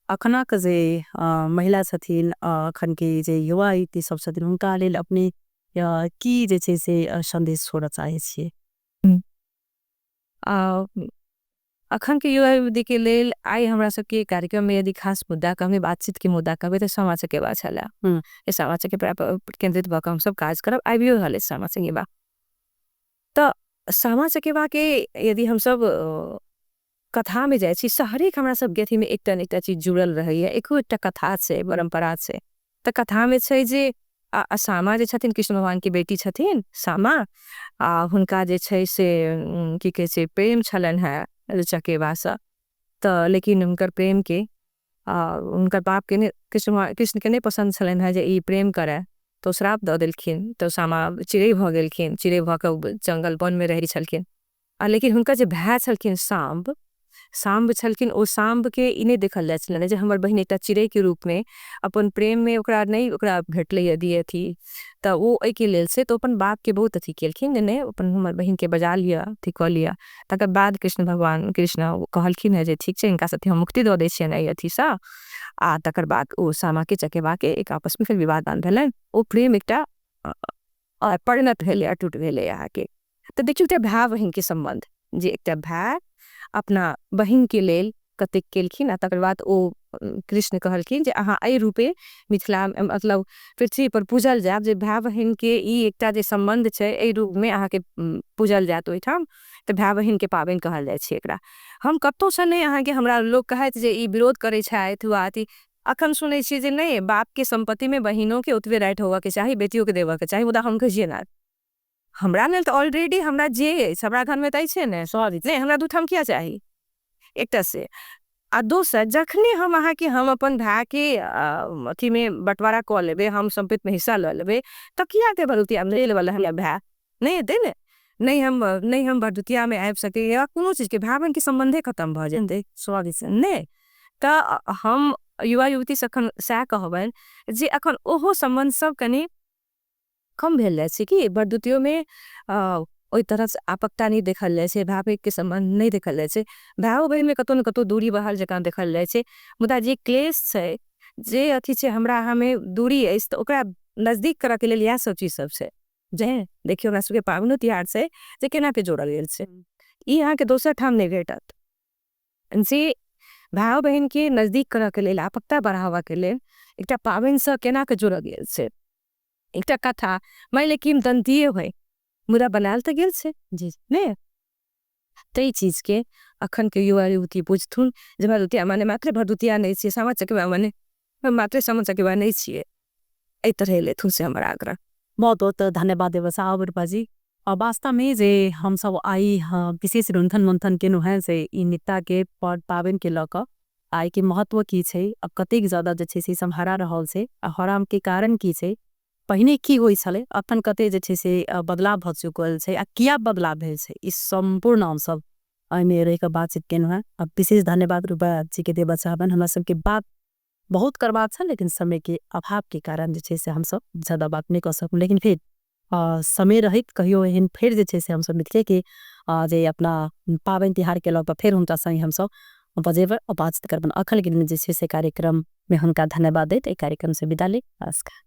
अखनक जे महिला छथिन, अखन के जे युवा युवती सब छथिन, हुनका लेल अपने की जे छे से संदेश छोड़ चाहे छिए? अखन के युवा युवती के लेल आई हमरा सबके कार्यक्रम में यदि खास मुद्दा कहबे, बातचीत के मुद्दा कहबे, तो सामा चकेबा छला। ए सामा चकेबा पर केंद्रित भ क हम सब काज करब, आबियो रहले सामा चकेबा। त सामा चकेबा के यदि हम सब कथा में जाय छी, हरेक हमरा सब के अथी में एकटा न एकटा चीज जुड़ल रहैया, एको एकटा कथा छे, परंपरा छे। त कथा में छे जे सामा जे छथिन कृष्ण भगवान की बेटी छथिन सामा, हुनका जे छे से की कहे छे प्रेम छलन है चकेबा से। त लेकिन उनकर प्रेम के उनकर बाप के कृष्ण के नहीं पसंद छलन है जे ई प्रेम करे, तो श्राप द देलखिन। तो सामा चिड़ै भ गेलखिन, चिड़ै भ के जंगल वन में रही छलखिन। लेकिन हुनका जे भाई छलखिन सांब छलखिन, ओ सांब के ई नहीं देखल जाय छलन जे हमर बहिन एकटा चिड़ै के रूप में अपन प्रेम में ओकरा भेटले यदि अथी त वो एहि के लेल से तो अपन बाप के बहुत अथी केलखिन जे नहीं अपन हमर बहिन के बजा लिया, अथी क लिया। तकर बाद कृष्ण कहलखिन है जे ठीक छे, इनका साथे हम मुक्ति द दै छियन एहि अथी सा। तकर बाद ओ सामा के चकेबा के एक आपस में फिर विवाद दान भेलन। ओ प्रेम एकटा परिणत भेले, अटूट भेले यहाँ के। तो देखियो एकटा भाई बहिन के संबंध, जे एकटा भाई अपना बहिन के लेल कतेक केलखिन। तकर बाद ओ कृष्ण कहलखिन जे अहाँ एहि रूपे मिथिला मतलब पृथ्वी पर पूजल जाब, जे भाई बहिन के ई एकटा जे संबंध छे एहि रूप में अहाँ के पूजल जात ओइठाम। त भाई बहिन के पाबनि कहल जाय छे एकरा। हम कतो से नहीं अहाँ के हमरा लोग कहत जे ई विरोध करे छथि हुआ अथी, अखन सुनै छी जे नहीं बाप के संपत्ति में बहिनों के उतबे राइट होवा के चाही, बेटियों के देवा के चाही। मुदा हम कहिए ना हमरा लेल तो ऑलरेडी हमरा जे सबरा घर में तई छे ने सॉरी नहीं हमरा दूठाम किया चाही एकटा से। आ दोसर जखने हम अहाँ के हम अपन भाई के अथी में बंटवारा क लेबे, हम संपत्ति में हिस्सा ल लेबे, त किया के भरदुतिया में ले वाला हमरा भाई नहीं दे ने, नहीं हम भरदुतिया में आबि सके या कोनो चीज के भाई बहन के संबंधे खत्म भ जेते सॉरी से ने। त हम युवा युवती सखन सह कहबन जे अखन ओहो संबंध सब कनी कम भेल जाय छे कि भरदुतियों में ओई तरह से आपकता नहीं देखल जाय छे, भाई के संबंध नहीं देखल जाय छे। भाई बहन में कतो न कतो दूरी बहाल जका देखल जाय छे। मुदा जे क्लेश छे, जे अथी छे हमरा हमें दूरी है त ओकरा नजदीक करे के लेल या सब चीज सब छे। जे देखियो हमरा सबके पावनो तिहार छे जे केना के जोड़ल गेल छे, ई अहाँ के दोसर ठाम नहीं भेटत। जे भाई बहन के नजदीक करऽ के लेल आपकता बढ़ावा के लेल एकटा पाबनि से केना के जोड़ल गेल छै। एकटा कथा माइले किंवदंतीये होय मुदा बनायल तऽ गेल छै जी ने। तई चीज के अखन के युवा युवती बुझथुन जे भरदुतिया माने मात्र भरदुतिया नहीं छियै, सामा चकेबा माने मात्र सामा चकेबा नहीं छियै। एहि तरह लेथुन से हमर आग्रह। बहुत बहुत धन्यवाद देवसा आवरपा जी। और वास्तव में जे हम सब आई विशेष रुंथन मंथन केनु है से ई नित्ता के पाबन के लक आई के महत्व की छै, अब कतेक ज्यादा जे छै से सम्हारा रहल छै, आ हराम के कारण की छै, पहिने की होई छले, अखन कते जे छै से बदलाव भ चुकल छै, आ किया बदलाव भेल छै, ई संपूर्ण हम सब एहिमे रह के बातचीत केनु है। अब विशेष धन्यवाद रूपा जी के देव चाहबन। हमरा सबके बात बहुत करबाक छ, लेकिन समय के अभाव के कारण जे छै से हम सब ज्यादा बात नहीं कर सकूं, लेकिन फिर समय रहित कहियो एहन फिर जे छै से हम सब मिले के जे अपना पाबन तिहार के लग फिर हुनका संग हम सब बजेबर और बातचीत करबन। अखन के दिन जे छै से कार्यक्रम में हुनका धन्यवाद देत, ए कार्यक्रम से विदा ले। नमस्कार।